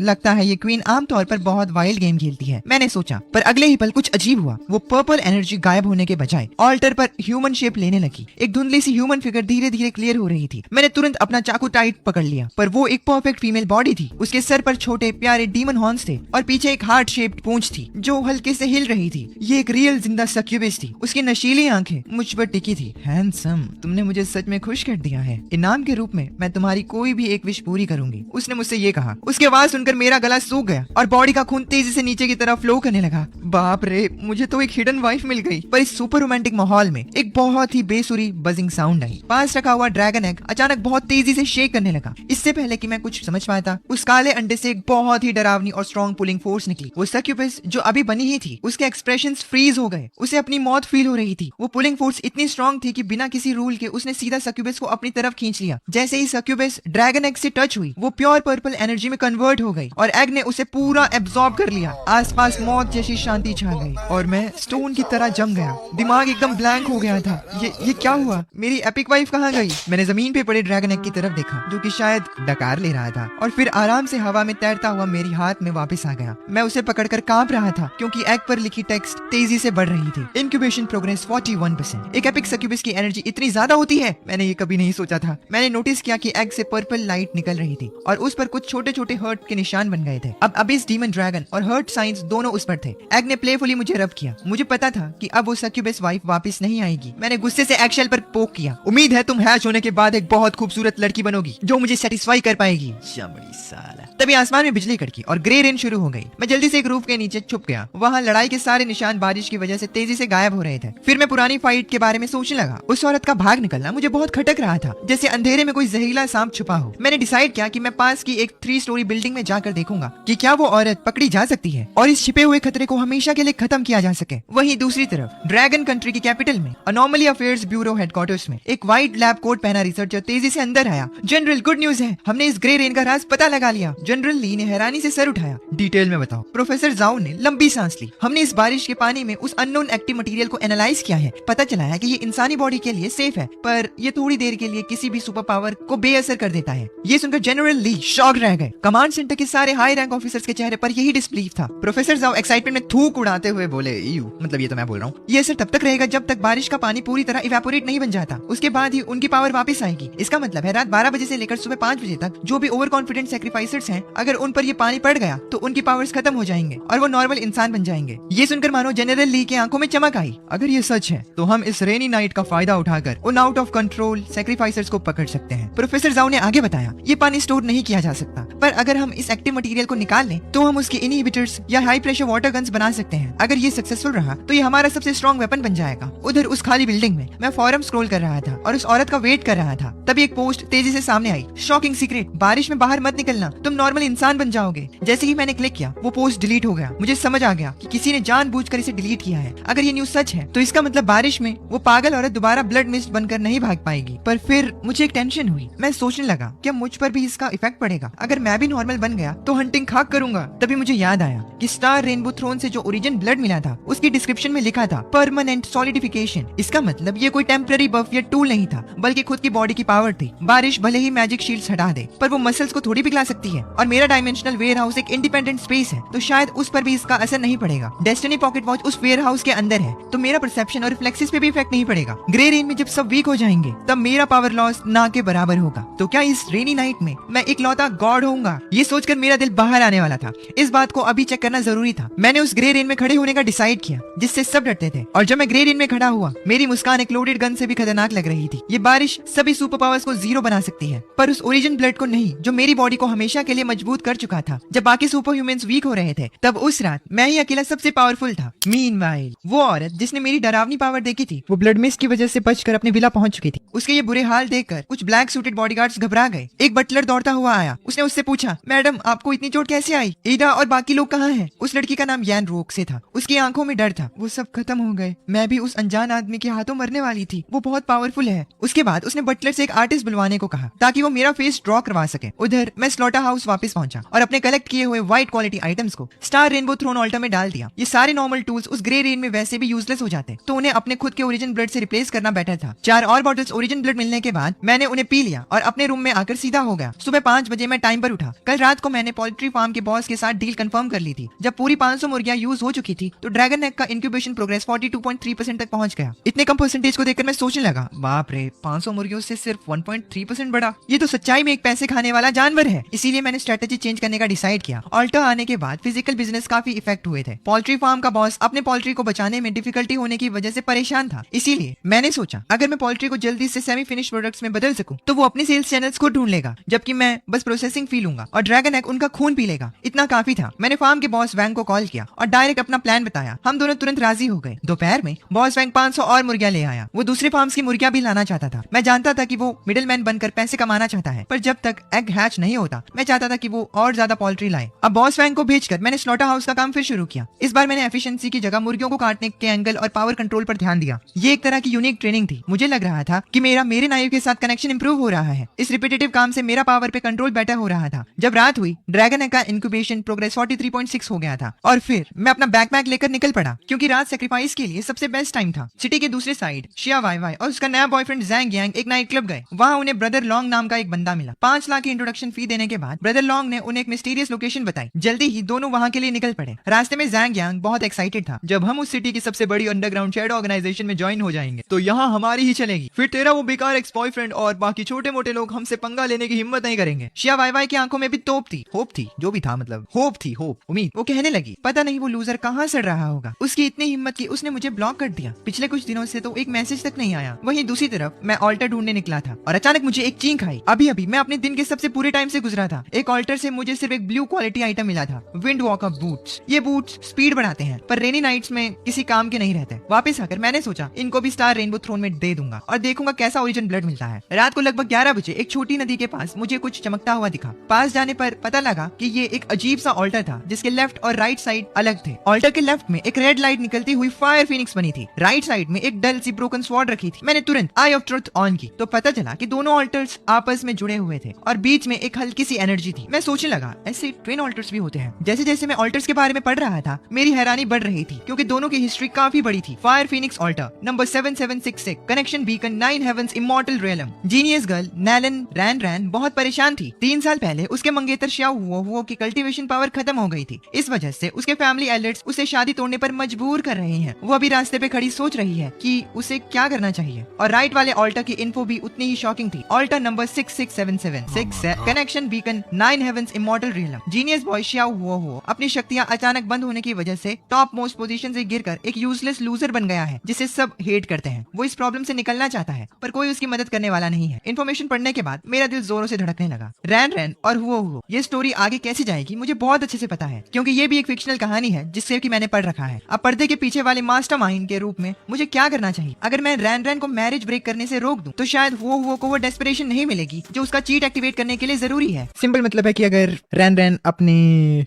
लगता है ये क्वीन आमतौर पर बहुत वाइल्ड गेम खेलती है, मैंने सोचा। पर अगले ही पल कुछ अजीब हुआ। वो पर्पल एनर्जी गायब होने के बजाय ऑल्टर पर ह्यूमन शेप लेने लगी। एक धुंधली सी ह्यूमन फिगर धीरे धीरे क्लियर हो रही थी। मैंने तुरंत अपना चाकू टाइट पकड़ लिया, पर वो एक परफेक्ट फीमेल बॉडी थी। उसके सर पर छोटे प्यारे डीमन हॉर्न्स थे और पीछे एक हार्ट शेप्ड पूंछ थी जो हल्के से हिल रही थी। ये एक रियल जिंदा सक्यूबस थी। उसकी नशीली आंखें मुझ पर टिकी थी। हैंडसम, तुमने मुझे सच में खुश कर दिया है। इनाम के रूप में मैं तुम्हारी कोई भी एक विश पूरी करूंगी, उसने मुझसे ये कहा। उसकी आवाज सुनकर मेरा गला सूख गया और बॉडी का खून तेजी से नीचे की तरफ फ्लो करने लगा। बाप रे, मुझे तो एक हिडन वाइफ मिल गई। पर इस सुपर रोमांटिक माहौल में एक बहुत ही बेसुरी बजिंग साउंड आई। पास रखा हुआ ड्रैगन एग अचानक बहुत तेजी से शेक करने लगा। इससे पहले कि मैं कुछ समझ पाता, उस काले अंडे से एक बहुत ही डरावनी और स्ट्रॉन्ग पुलिंग फोर्स निकली। वो सक्यूबस जो अभी बनी ही थी, उसके एक्सप्रेशंस फ्रीज हो गए। उसे अपनी मौत फील हो रही थी। वो पुलिंग फोर्स इतनी स्ट्रॉन्ग थी कि बिना किसी रूल के उसने सीधा सक्यूबस को अपनी तरफ खींच लिया। जैसे ही सक्यूबस ड्रैगन एग से टच हुई, वो प्योर पर्पल एनर्जी में कन्वर्ट हो गई और एग ने उसे पूरा एब्सॉर्ब कर लिया। आसपास मौत जैसी शांति छा गई और मैं स्टोन की तरह जम गया। दिमाग एकदम ब्लैंक हो गया था। ये क्या हुआ? मेरी एपिक वाइफ कहाँ गई? मैंने जमीन पे पड़े ड्रैगन एग की तरफ देखा, जो कि शायद डकार ले रहा था, और फिर आराम से हवा में तैरता हुआ मेरी हाथ में वापस आ गया। मैं उसे पकड़कर कांप रहा था क्योंकि एग पर लिखी टेक्स्ट तेजी से बढ़ रही थी। Incubation progress 41%। एक एपिक सक्यूबस की एनर्जी इतनी ज्यादा होती है, मैंने ये कभी नहीं सोचा था। मैंने नोटिस किया कि एग से पर्पल लाइट निकल रही थी और उस पर कुछ छोटे छोटे हर्ट के निशान बन गए थे। अब अबिस डीमन ड्रैगन और हर्ट साइंस दोनों उस पर थे। एग ने प्लेफुली मुझे रब किया। मुझे पता था कि अब वो सक्यूबस वाइफ वापस नहीं आएगी। मैंने गुस्से से एगशेल पर पोक किया। उम्मीद है तुम हैच होने के बाद एक बहुत खूबसूरत लड़की बनोगी जो मुझे सेटिस्फाई कर पाएगी। चमड़ी साला। तभी आसमान में बिजली कड़की और ग्रे रेन शुरू हो गई। मैं जल्दी से एक रूफ के नीचे छुप गया। वहाँ लड़ाई के सारे निशान बारिश की वजह से तेजी से गायब हो रहे थे। फिर मैं पुरानी फाइट के बारे में सोचने लगा। उस औरत का भाग निकलना मुझे बहुत खटक रहा था, जैसे अंधेरे में कोई जहरीला सांप छुपा हो। मैंने डिसाइड किया कि मैं पास की एक 3 स्टोरी बिल्डिंग में जाकर देखूंगा कि क्या वो औरत पकड़ी जा सकती है और इस छिपे हुए खतरे को हमेशा के लिए खत्म किया जा सके। वहीं दूसरी तरफ ड्रैगन कंट्री की कैपिटल में अनोमली अफेयर्स ब्यूरो हेडक्वार्टर्स में एक व्हाइट लैब कोट पहना रिसर्चर तेजी से अंदर आया। जनरल, गुड न्यूज है, हमने इस ग्रे रेन का राज पता लगा लिया। जनरल ली ने हैरानी से सर उठाया। डिटेल में बताओ। प्रोफेसर जाओ ने लंबी सांस ली। हमने इस बारिश के पानी में उस अननोन एक्टिव मटेरियल को एनालाइज किया है। पता चला है कि ये इंसानी बॉडी के लिए सेफ है, पर ये थोड़ी देर के लिए किसी भी सुपर पावर को बेअसर कर देता है। ये सुनकर जनरल ली शॉक रह गए। कमांड सेंटर के सारे हाई रैंक ऑफिसर्स के चेहरे पर यही डिसबिलीफ था। प्रोफेसर जाओ एक्साइटमेंट में थूक उड़ाते हुए बोले, यू मतलब ये तो मैं बोल रहा हूँ, ये असर तब तक रहेगा जब तक बारिश का पानी पूरी तरह इवेपोरेट नहीं बन जाता। उसके बाद ही उनकी पावर वापस आएगी। इसका मतलब है रात 12 बजे से लेकर सुबह 5 बजे तक जो भी ओवर कॉन्फिडेंट सैक्रिफाइसर्स हैं, अगर उन पर ये पानी पड़ गया तो उनकी पावर्स खत्म हो जाएंगे और वो नॉर्मल इंसान बन जाएंगे। ये सुनकर मानो जनरल ली के आंखों में चमक आई। अगर ये सच है तो हम इस रेनी नाइट का फायदा उठाकर उन आउट ऑफ कंट्रोल सैक्रिफाइसर्स को पकड़ सकते हैं। प्रोफेसर जाओ ने आगे बताया, ये पानी स्टोर नहीं किया जा सकता, पर अगर हम इस एक्टिव मटेरियल को निकाल लें तो हम उसके इनहिबिटर्स या हाई प्रेशर वाटर गन्स बना सकते हैं। अगर ये सक्सेसफुल रहा तो ये हमारा सबसे स्ट्रॉन्ग वेपन बन जाएगा। उधर उस खाली बिल्डिंग में मैं फोरम स्क्रॉल कर रहा था और उस औरत का वेट कर रहा था। तभी एक पोस्ट तेजी से सामने आई। शॉकिंग सीक्रेट, बारिश में बाहर मत निकलना, तुम नॉर्मल इंसान बन जाओगे। जैसे ही मैंने क्लिक किया वो पोस्ट डिलीट हो गया। मुझे समझ आ गया कि किसी ने जानबूझकर इसे डिलीट किया है। अगर ये न्यूज सच है तो इसका मतलब बारिश में वो पागल औरत दोबारा ब्लड मिस्ट बनकर नहीं भाग पाएगी। पर फिर मुझे एक टेंशन हुई। मैं सोचने लगा क्या मुझ पर भी इसका इफेक्ट पड़ेगा? अगर मैं भी नॉर्मल बन गया तो हंटिंग खाक करूंगा। तभी मुझे याद आया कि स्टार रेनबो थ्रोन से जो ओरिजिन ब्लड मिला था उसकी डिस्क्रिप्शन में लिखा था परमानेंट सॉलिडिफिकेशन। इसका मतलब ये कोई टेम्पररी बफ या टूल नहीं था, बल्कि खुद की बॉडी की पावर थी। बारिश भले ही मैजिक शील्ड्स हटा दे, पर वो मसल्स को थोड़ी पिघला सकती है। और मेरा डायमेंशनल वेयर हाउस एक इंडिपेंडेंट स्पेस है, तो शायद उस पर भी इसका असर नहीं पड़ेगा। डेस्टिनी पॉकेट वॉच उस वेयर हाउस के अंदर है, तो मेरा परसेप्शन और रिफ्लेक्सेस पे भी इफेक्ट नहीं पड़ेगा। ग्रे रेन में जब सब वीक हो जाएंगे तब मेरा पावर लॉस ना के बराबर होगा। तो क्या इस रेनी नाइट में मैं इकलौता गॉड होऊंगा? ये सोचकर मेरा दिल बाहर आने वाला था। इस बात को अभी चेक करना जरूरी था। मैंने उस ग्रे रेन में खड़े होने का डिसाइड किया, जिससे सब डरते थे। और जब मैं ग्रे रेन में खड़ा हुआ, मेरी मुस्कान एक लोडेड गन से भी खतरनाक लग रही थी। ये बारिश सभी सुपर पावर्स को जीरो बना सकती है, पर उस ओरिजिन ब्लड को नहीं, जो मेरी बॉडी को हमेशा के लिए मजबूत कर चुका था। जब बाकी सुपर ह्यूमंस वीक हो रहे थे, तब उस रात मैं ही अकेला सबसे पावरफुल था। मीनवाइल वो औरत जिसने मेरी डरावनी पावर देखी थी, वो ब्लड मिस्ट की वजह से बचकर अपने विला पहुंच चुकी थी। उसके ये बुरे हाल देखकर कुछ ब्लैक सूटेड बॉडीगार्ड्स घबरा गए। एक बटलर दौड़ता हुआ आया। उसने उससे पूछा, मैडम आपको इतनी चोट कैसे आई? ईडा और बाकी लोग कहाँ हैं? उस लड़की का नाम यान रोक से था। उसकी आंखों में डर था। वो सब खत्म हो गए। मैं भी उस अनजान आदमी के हाथों मरने वाली थी। वो बहुत पावरफुल है। उसके बाद उसने बटलर से एक आर्टिस्ट बुलवाने को कहा ताकि वो मेरा फेस ड्रॉ करवा सके। उधर मैं स्लॉटर हाउस वापस पहुंचा और अपने कलेक्ट किए हुए व्हाइट क्वालिटी आइटम्स को स्टार रेनबो थ्रोन ऑल्टर में डाल दिया। ये सारे नॉर्मल टूल्स उस ग्रे रेन में वैसे भी यूजलेस हो जाते, तो उन्हें अपने खुद के ओरिजिन ब्लड से रिप्लेस करना बेटर था। 4 और बॉटल्स ओरिजिन ब्लड मिलने के बाद मैंने उन्हें पी लिया और अपने रूम में आकर सीधा सीधा हो गया। सुबह 5 बजे मैं टाइम पर उठा। कल रात को मैंने पोल्ट्री फार्म के बॉस के साथ डील कंफर्म कर ली थी। जब पूरी 500 मुर्गियां यूज हो चुकी थी तो ड्रैगन नेक का इंक्यूबेशन प्रोग्रेस 42.3% तक पहुंच गया। इतने कम परसेंटेज को देखकर मैं सोचने लगा, बाप रे, 500 मुर्गियों से सिर्फ 1.3% बढ़ा। ये तो सच्चाई में एक पैसे खाने वाला जानवर है। इसीलिए मैंने स्ट्रेटेजी चेंज करने का डिसाइड किया। ऑल्टा आने के बाद फिजिकल बिजनेस काफी इफेक्ट हुए थे। पोल्ट्री फार्म का बॉस अपने पोल्ट्री को बचाने में डिफिकल्टी होने की वजह से परेशान था। इसीलिए मैंने सोचा अगर मैं पोल्ट्री को जल्दी से सेमी फिनिश प्रोडक्ट्स में बदल सकूं तो वो अपने सेल्स चैनल्स को ढूंढ लेगा, जबकि मैं बस प्रोसेसिंग फी लूंगा और ड्रैगन एग उनका खून पी लेगा। इतना काफी था। मैंने फार्म के बॉस वैंग को कॉल किया और डायरेक्ट अपना प्लान बताया। हम दोनों तुरंत राजी हो गए। दोपहर में बॉस वैंग 500 और मुर्गियां ले आया। वो दूसरे फार्म्स की मुर्गियां भी लाना चाहता था। मैं जानता था कि वो मिडिल मैन बनकर पैसे कमाना चाहता है, पर जब तक एग हैच नहीं होता मैं चाहता था कि वो और ज्यादा पोल्ट्री लाए। अब बॉस वैंग को भेजकर मैंने स्लॉटर हाउस का काम फिर शुरू किया। इस बार मैंने एफिशिएंसी की जगह मुर्गियों को काटने के एंगल और पावर कंट्रोल पर ध्यान दिया। ये एक तरह की यूनिक ट्रेनिंग थी। मुझे लग रहा था कि मेरे नाइफ के साथ कनेक्शन इंप्रूव हो रहा है। इस रिपीटेटिव काम से मेरा पावर पे कंट्रोल बेटर हो रहा था। जब रात हुई ड्रैगन एग का इंक्यूबेशन प्रोग्रेस 43.6 हो गया था और फिर मैं अपना बैकपैक लेकर निकल पड़ा, क्योंकि रात सैक्रिफाइस के लिए सबसे बेस्ट टाइम था। सिटी के दूसरे साइड शिया वाई वाई और उसका नया बॉयफ्रेंड जैंग यांग एक नाइट क्लब गए। वहाँ उन्हें ब्रदर लॉन्ग नाम का एक बंदा मिला। 5 लाख की इंट्रोडक्शन फी देने के बाद ब्रदर लॉन्ग ने उन्हें एक मिस्टीरियस लोकेशन बताई। जल्दी ही दोनों वहाँ के लिए निकल पड़े। रास्ते में जैंग यांग बहुत एक्साइटेड था, जब हम उस सिटी की सबसे बड़ी अंडरग्राउंड शेडो ऑर्गेनाइजेशन में ज्वाइन हो जाएंगे तो यहाँ हमारी ही चलेगी। फिर तेरा वो बेकार एक्स बॉयफ्रेंड और बाकी छोटे मोटे लोग हमसे पंगा लेने की हिम्मत नहीं करेंगे। शिया वाई वाई की आंखों में भी तोप थी, होप थी, जो भी था, मतलब होप थी, होप, उम्मीद। वो कहने लगी, पता नहीं वो लूजर कहाँ सड़ रहा होगा, उसकी इतनी हिम्मत की उसने मुझे ब्लॉक कर दिया। पिछले कुछ दिनों से तो एक मैसेज तक नहीं आया। वहीं दूसरी तरफ मैं ऑल्टर ढूंढने निकला था और अचानक मुझे एक चीख आई। अभी अभी मैं अपने दिन के सबसे पूरे टाइम से गुजरा था। एक ऑल्टर से मुझे सिर्फ एक ब्लू क्वालिटी आइटम मिला था, विंड वॉकर बूट्स। ये बूट्स स्पीड बढ़ाते हैं पर रेनी नाइट्स में किसी काम के नहीं रहते। वापस आकर मैंने सोचा इनको भी स्टार रेनबो थ्रोन में दे दूंगा और देखूंगा कैसा ओरिजिन ब्लड मिलता है। रात को लगभग 11 बजे एक छोटी नदी के पास मुझे कुछ चमकता हुआ दिखा। पास जाने पर पता लगा कि ये एक अजीब सा ऑल्टर था जिसके लेफ्ट और राइट साइड अलग थे। ऑल्टर के लेफ्ट में एक रेड लाइट निकलती हुई फायर फिनिक्स बनी थी। राइट साइड में एक डल सी ब्रोकन स्वॉर्ड रखी थी। मैंने तुरंत आई ऑफ ट्रुथ ऑन की तो पता चला कि दोनों ऑल्टर्स आपस में जुड़े हुए थे और बीच में एक हल्की सी एनर्जी थी। मैं सोचने लगा ऐसे ट्विन ऑल्टर्स भी होते हैं। जैसे जैसे मैं ऑल्टर्स के बारे में पढ़ रहा था मेरी हैरानी बढ़ रही थी, क्योंकि दोनों की हिस्ट्री काफी बड़ी थी। Fire phoenix alter number 7766 connection beacon 9 heavens immortal realm. Genius girl नैलन रैन रैन बहुत परेशान थी। 3 साल पहले उसके मंगेतर शिया हुओ की कल्टीवेशन पावर खत्म हो गई थी। इस वजह से उसके फैमिली एल्डर्स उसे शादी तोड़ने पर मजबूर कर रहे हैं। वो अभी रास्ते पे खड़ी सोच रही है कि उसे क्या करना चाहिए। और राइट वाले ऑल्टर की इन्फो भी उतनी ही शॉकिंग थी। Alter number 66776 connection beacon 9 heavens immortal realm. Genius boy शिया हुओ अपनी शक्तियां अचानक बंद होने की वजह से टॉप मोस्ट पोजीशन से गिरकर एक यूजलेस लूजर बन गया है जिसे सब हेट करते हैं। वो इस प्रॉब्लम से निकलना चाहता है पर कोई उसकी मदद करने वाला नहीं है। इन्फॉर्मेशन पढ़ने के बाद मेरा दिल जोरों से धड़कने लगा। रैन रैन और हुओ ये स्टोरी आगे कैसे जाएगी मुझे बहुत अच्छे से पता है, क्योंकि ये भी एक फिक्शनल कहानी है जिससे कि मैंने पढ़ रखा है। अब पर्दे के पीछे वाले मास्टरमाइंड के रूप में मुझे क्या करना चाहिए। अगर मैं रैन रैन को मैरिज ब्रेक करने से रोक दूं तो शायद हुओ को वो डेस्परेशन नहीं मिलेगी जो उसका चीट एक्टिवेट करने के लिए जरूरी है। सिंपल मतलब है कि अगर रैन रैन अपने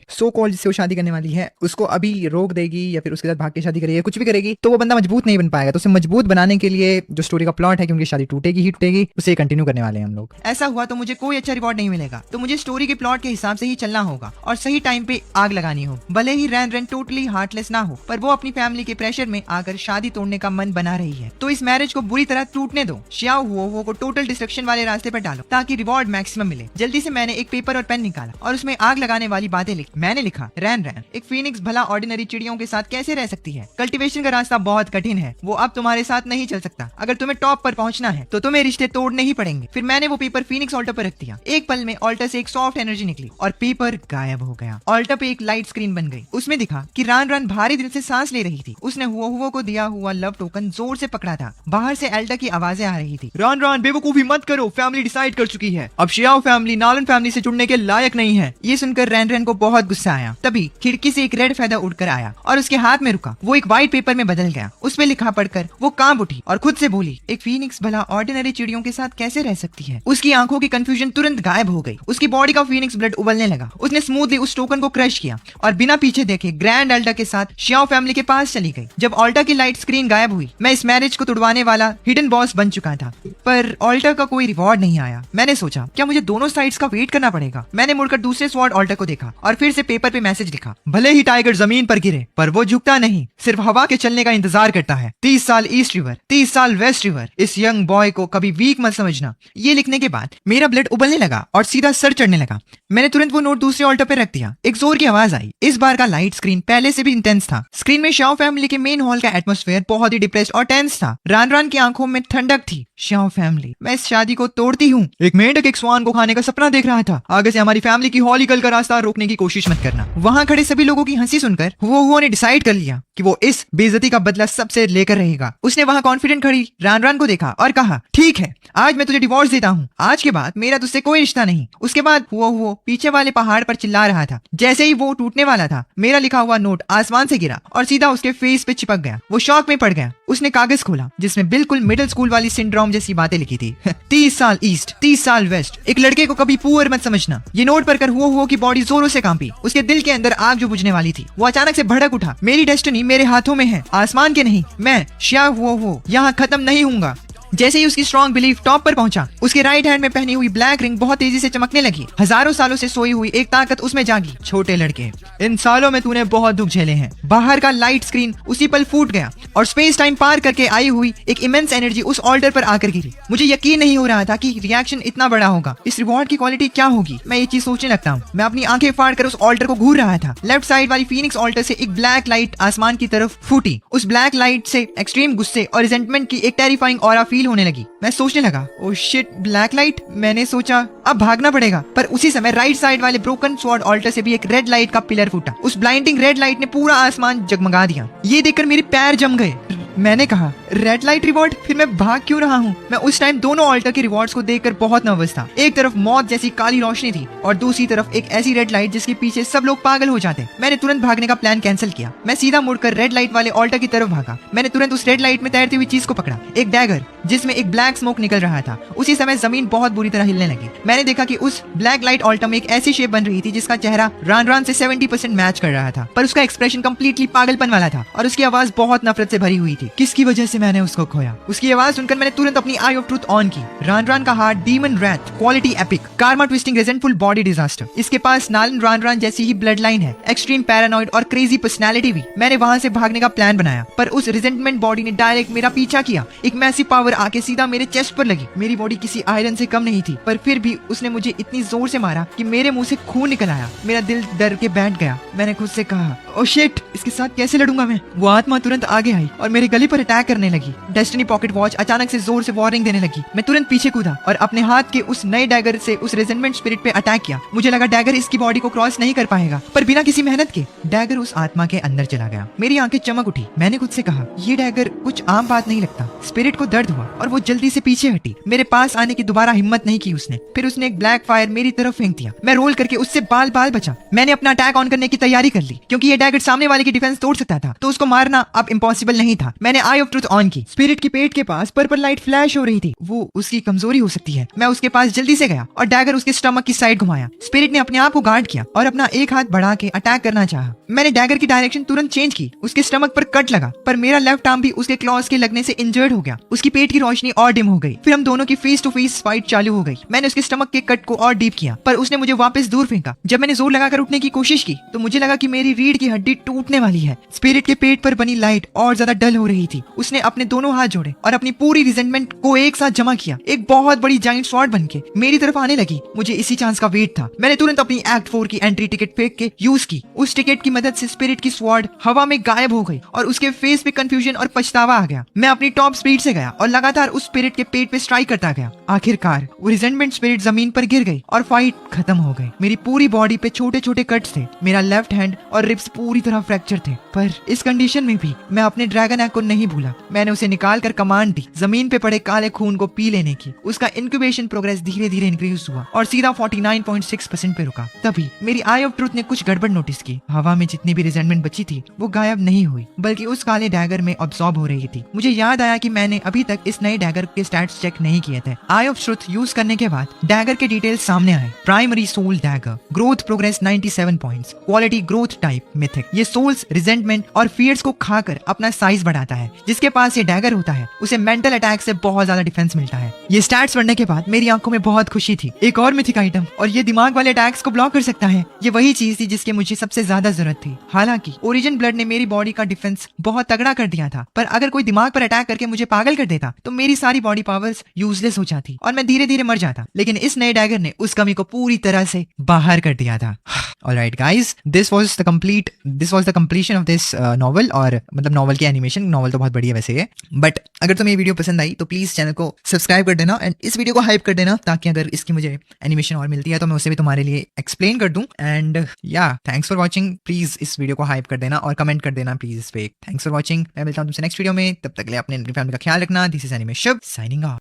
सो कॉल्ड जिससे वो शादी करने वाली है उसको अभी रोक देगी या फिर उसके साथ भाग के शादी करेगी, कुछ भी करेगी, तो वो बंदा मजबूत नहीं बन पाएगा। तो उसे मजबूत बनाने के लिए जो स्टोरी का प्लॉट है कि उनकी शादी टूटेगी ही टूटेगी, उसे कंटिन्यू करने वाले हैं हम लोग। ऐसा हुआ तो मुझे कोई अच्छा रिवॉर्ड नहीं मिलेगा, तो मुझे स्टोरी के प्लॉट के हिसाब से ही चलना होगा और सही टाइम पे आग लगानी हो। भले ही रैन रैन टोटली हार्टलेस ना हो पर वो अपनी फैमिली के प्रेशर में आकर शादी तोड़ने का मन बना रही है, तो इस मैरिज को बुरी तरह टूटने दो। शियाओ हुओ को टोटल डिस्ट्रक्शन वाले रास्ते पर डालो ताकि रिवॉर्ड मैक्सिमम मिले। जल्दी से मैंने एक पेपर और पेन निकाला और उसमें आग लगाने वाली बातें लिखी। मैंने लिखा, रैन रैन एक फीनिक्स भला ऑर्डिनरी चिड़ियों के साथ कैसे रह सकती है। कल्टीवेशन का रास्ता बहुत कठिन है, वो अब तुम्हारे साथ नहीं चल सकता। अगर तुम्हें टॉप पर पहुंचना है तो तुम्हें रिश्ते तोड़ने ही पड़ेंगे। फिर मैंने वो पेपर फीनिक्स ऑल्टर पर रख दिया। एक पल में ऑल्टर से एक सॉफ्ट एनर्जी निकली और पेपर गायब हो गया। ऑल्टर पे एक लाइट स्क्रीन बन गई। उसमें दिखा कि रान रान भारी दिल से सांस ले रही थी। उसने हुओ को दिया हुआ लव टोकन जोर से पकड़ा था। बाहर से एल्डा की आवाजें आ रही थी, रान रान बेवकूफी मत करो, फैमिली डिसाइड कर चुकी है, अब शियाओ फैमिली नालन फैमिली से जुड़ने के लायक नहीं है। ये सुनकर रैन रैन को बहुत गुस्सा आया। तभी खिड़की से एक रेड फेदर उड़कर आया और उसके हाथ में रुका। वो एक व्हाइट पेपर में बदल गया। उस पे लिखा पढ़कर वो कांप उठी और खुद से बोली, एक फीनिक्स भला ऑर्डिनरी चिड़ियों के साथ कैसे रह सकती है। उसकी आंखों की कंफ्यूजन तुरंत गायब हो गई। उसकी बॉडी का फीनिक्स ब्लड उबलने लगा। उसने स्मूथली उस टोकन को क्रश किया और बिना पीछे देखे ग्रैंड एल्डा के साथ शियाओ फैमिली के पास चली गई। जब ऑल्टा की लाइट स्क्रीन गायब हुई मैं इस मैरिज को तुड़वाने वाला हिडन बॉस बन चुका था, पर ऑल्टा का कोई रिवॉर्ड नहीं आया। मैंने सोचा क्या मुझे दोनों साइड्स का वेट करना पड़ेगा। मैंने मुड़कर दूसरे स्वॉर्ड ऑल्टा को देखा और फिर से पेपर पे मैसेज लिखा, भले ही टाइगर जमीन पर गिरे पर वो झुकता नहीं, सिर्फ हवा के चलने का इंतजार करता है। 30 साल ईस्ट रिवर, 30 साल वेस्ट रिवर, इस यंग बॉय को कभी वीक मत समझना। ये लिखने के बाद मेरा मेरा ब्लड उबलने लगा और सीधा सर चढ़ने लगा। मैंने तुरंत वो नोट दूसरे ऑल्टर पे रख दिया। एक जोर की आवाज आई। इस बार का लाइट स्क्रीन पहले से भी इंटेंस था। स्क्रीन में श्याओ फैमिली के मेन हॉल का एटमॉस्फेयर बहुत ही डिप्रेस्ड और टेंस था। रान रान की आंखों में ठंडक थी। श्याओ फैमिली, मैं इस शादी को तोड़ती हूँ। एक मेंढक एक स्वान को खाने का सपना देख रहा था। आगे से हमारी फैमिली की हॉली कल का रास्ता रोकने की कोशिश मत करना। वहां खड़े सभी लोगों की हंसी सुनकर हुओ ने डिसाइड कर लिया कि वो इस बेइज्जती का बदला सबसे लेकर रहेगा। उसने वहां कॉन्फिडेंट खड़ी रान रान को देखा और कहा, ठीक है, आज मैं तुझे डिवोर्स देता हूँ। आज के बाद मेरा तुझसे कोई रिश्ता नहीं। उसके बाद हुओ पीछे वाले पहाड़ पर चिल्ला रहा था। जैसे ही वो टूटने वाला था, मेरा लिखा हुआ नोट आसमान से गिरा और सीधा उसके फेस पे चिपक गया। वो शॉक में पड़ गया। उसने कागज खोला जिसमें बिल्कुल मिडिल स्कूल वाली सिंड्रोम जैसी बातें लिखी थी। 30 साल ईस्ट, 30 साल वेस्ट। एक लड़के को कभी पुअर मत समझना। ये नोट पढ़कर हुओ की बॉडी जोरों से कांपी। उसके दिल के अंदर आग जो बुझने वाली थी वो अचानक से भड़क उठा। मेरी डेस्टिनी मेरे हाथों में है, आसमान के नहीं। मैं श्या हुओ यहाँ खत्म नहीं हूँगा। जैसे ही उसकी स्ट्रॉन्ग बिलीफ टॉप पर पहुंचा, उसके राइट हैंड में पहनी हुई ब्लैक रिंग बहुत तेजी से चमकने लगी। हजारों सालों से सोई हुई एक ताकत उसमें जागी। छोटे लड़के, इन सालों में तूने बहुत दुख झेले हैं। बाहर का लाइट स्क्रीन उसी पल फूट गया और स्पेस टाइम पार करके आई हुई एक इमेंस एनर्जी उस ऑल्टर पर आकर गिरी। मुझे यकीन नहीं हो रहा था कि रिएक्शन इतना बड़ा होगा। इस रिवॉर्ड की क्वालिटी क्या होगी, मैं ये चीज सोचने लगता हूँ। मैं अपनी आंखें फाड़ कर उस ऑल्टर को घूर रहा था। लेफ्ट साइड वाली फीनिक्स ऑल्टर से एक ब्लैक लाइट आसमान की तरफ फूटी। उस ब्लैक लाइट से एक्सट्रीम गुस्से और रिजेंटमेंट की एक टेरिफाइंग ऑरा फील होने लगी। मैं सोचने लगा, ओह शिट, ब्लैक लाइट। मैंने सोचा अब भागना पड़ेगा, पर उसी समय राइट साइड वाले ब्रोकन स्वॉर्ड ऑल्टर से भी एक रेड लाइट का पिलर फूटा। उस ब्लाइंडिंग रेड लाइट ने पूरा आसमान जगमगा दिया। ये देखकर मेरे पैर जम गए। मैंने कहा, रेड लाइट रिवॉर्ड, फिर मैं भाग क्यों रहा हूँ? मैं उस टाइम दोनों ऑल्टर के रिवॉर्ड्स को देखकर बहुत नर्वस था। एक तरफ मौत जैसी काली रोशनी थी और दूसरी तरफ एक ऐसी रेड लाइट जिसके पीछे सब लोग पागल हो जाते। मैंने तुरंत भागने का प्लान कैंसिल किया। मैं सीधा मुड़कर रेड लाइट वाले ऑल्टर की तरफ भागा। मैंने तुरंत उस रेड लाइट में तैरती हुई चीज को पकड़ा, एक डैगर जिसमें एक ब्लैक स्मोक निकल रहा था। उसी समय जमीन बहुत बुरी तरह हिलने लगी। मैंने देखा कि उस ब्लैक लाइट ऑल्टर में एक ऐसी शेप बन रही थी जिसका चेहरा रान रान से 70% मैच कर रहा था, पर उसका एक्सप्रेशन कंप्लीटली पागलपन वाला था और उसकी आवाज बहुत नफरत से भरी हुई थी। किसकी वजह से मैंने उसको खोया? उसकी आवाज सुनकर मैंने तुरंत अपनी आई ऑफ ट्रूथ ऑन की। रान रान का heart demon wraith, quality epic, karma twisting resentful body disaster. इसके पास नालन रान रान जैसी ही ब्लड लाइन है, एक्सट्रीम पैरानॉइड और क्रेजी पर्सनैलिटी भी। मैंने वहां से भागने का प्लान बनाया, पर उस रिजेंटमेंट बॉडी ने डायरेक्ट मेरा पीछा किया। एक मैसिव पावर आके सीधा मेरे चेस्ट पर लगी। मेरी बॉडी किसी आयरन से कम नहीं थी, पर फिर भी उसने मुझे इतनी जोर से मारा कि मेरे मुंह से खून निकल आया। मेरा दिल डर के बैठ गया। मैंने खुद से कहा, ओह शिट, इसके साथ कैसे लड़ूंगा मैं? वो आत्मा तुरंत आगे आई और मेरे गले पर अटैक करने लगी। डेस्टिनी पॉकेट वॉच अचानक से जोर से वार्निंग देने लगी। मैं तुरंत पीछे कूदा और अपने हाथ के उस नए डैगर से उस रेजेंटमेंट स्पिरिट पे अटैक किया। मुझे लगा डैगर इसकी बॉडी को क्रॉस नहीं कर पाएगा, पर बिना किसी मेहनत के डैगर उस आत्मा के अंदर चला गया। मेरी आंखें चमक उठी। मैंने खुद से कहा, ये डैगर कुछ आम बात नहीं लगता। स्पिरिट को दर्द हुआ और वो जल्दी से पीछे हटी। मेरे पास आने की दोबारा हिम्मत नहीं की उसने। फिर उसने एक ब्लैक फायर मेरी तरफ फेंक दिया। मैं रोल करके उससे बाल बाल बचा। मैंने अपना अटैक ऑन करने की तैयारी कर ली, क्योंकि ये डैगर सामने वाले की डिफेंस तोड़ सकता था, तो उसको मारना अब इम्पॉसिबल नहीं था। मैंने आई ऑफ ट्रूथ ऑन की। स्पिरिट के पेट के पास पर्पल लाइट फ्लैश हो रही थी। वो उसकी कमजोरी हो सकती है। मैं उसके पास जल्दी से गया और डैगर उसके स्टमक की साइड घुमाया। स्पिरिट ने अपने आप को गार्ड किया और अपना एक हाथ बढ़ा के अटैक करना चाहा। मैंने डैगर की डायरेक्शन तुरंत चेंज की। उसके स्टमक पर कट लगा, पर मेरा लेफ्ट आर्म भी उसके क्लॉज के लगने से इंजर्ड हो गया। उसकी पेट की रोशनी और डिम हो गई। फिर हम दोनों की फेस टू फेस फाइट चालू हो गई। मैंने उसके स्टमक के कट को और डीप किया, पर उसने मुझे वापस दूर फेंका। जब मैंने जोर लगाकर उठने की कोशिश की तो मुझे लगा कि मेरी रीढ़ की हड्डी टूटने वाली है। स्पिरिट के पेट पर बनी लाइट और ज्यादा डल हो रही थी। उसने अपने दोनों हाथ जोड़े और अपनी पूरी रिजेंटमेंट को एक साथ जमा किया। एक बहुत बड़ी जाइंट स्वॉर्ड बनके मेरी तरफ आने लगी। मुझे इसी चांस का वेट था। मैंने तुरंत अपनी एक्ट 4 की एंट्री टिकट फेंक के यूज की। उस टिकट की मदद से स्पिरिट की स्वॉर्ड हवा में गायब हो गई और उसके फेस पे कंफ्यूजन और पछतावा आ गया। मैं अपनी टॉप स्पीड से गया और लगातार उस स्पिरिट के पेट पे स्ट्राइक करता गया। आखिरकार वो रिजेंटमेंट स्पिरिट जमीन पर गिर गई और फाइट खत्म हो गई। मेरी पूरी बॉडी पे छोटे छोटे कट्स थे। मेरा लेफ्ट हैंड और रिब्स पूरी तरह फ्रैक्चर थे, पर इस कंडीशन में भी मैं अपने ड्रैगन एग को नहीं भूला। मैंने उसे निकाल कर कमांड दी जमीन पे पड़े काले खून को पी लेने की। उसका इंक्यूबेशन प्रोग्रेस धीरे धीरे इंक्रीज हुआ और सीधा 49.6% पे रुका। तभी मेरी आई ऑफ ट्रूथ ने कुछ गड़बड़ नोटिस की। हवा में जितनी भी रिजेंटमेंट बची थी वो गायब नहीं हुई, बल्कि उस काले डैगर में अब्सॉर्ब हो रही थी। मुझे याद आया कि मैंने अभी तक इस नए डैगर के स्टैट्स चेक नहीं किए थे। आई ऑफ ट्रूथ यूज करने के बाद डैगर के डिटेल्स सामने आए। Primary soul dagger, growth progress 97 points, quality growth type mythic. ये सोल्स, रिजेंटमेंट और फियर्स को खाकर अपना साइज बढ़ाता है। जिसके पास ये डैगर डैगर होता है उसे मेंटल अटैक से बहुत ज्यादा डिफेंस मिलता है। ये स्टैट्स पढ़ने के बाद मेरी आंखों में बहुत खुशी थी। एक और मिथिक आइटम और ये दिमाग वाले अटैक्स को ब्लॉक कर सकता है। ये वही चीज थी जिसकी मुझे सबसे ज्यादा जरूरत थी। हालांकि ओरिजिन ब्लड ने मेरी बॉडी का डिफेंस बहुत तगड़ा कर दिया था, पर अगर कोई दिमाग पर अटैक करके मुझे पागल कर देता तो मेरी सारी बॉडी पावर्स यूजलेस हो जाती और मैं धीरे धीरे मर जाता। लेकिन इस नए डैगर ने उस कमी को पूरी तरह से बाहर कर दिया था। Alright guys, this was the completion of this novel, और मतलब नॉवल की एनिमेशन। नॉवल तो बहुत बढ़िया वैसे है, बट अगर तुम्हें ये वीडियो पसंद आई तो प्लीज चैनल को सब्सक्राइब कर देना एंड इस वीडियो को हाइप कर देना, ताकि अगर इसकी मुझे एनिमेशन और मिलती है तो मैं उसे भी तुम्हारे लिए एक्सप्लेन कर दूं। एंड या थैंक्स फॉर वॉचिंग। प्लीज इस वीडियो को हाइप कर देना और कमेंट कर देना प्लीज इस पे। Thanks for watching. मैं मिलता हूँ तुमसे नेक्स्ट वीडियो में, तब तक के लिए अपने फैमिली का ख्याल रखना। This is anime Shubh signing off.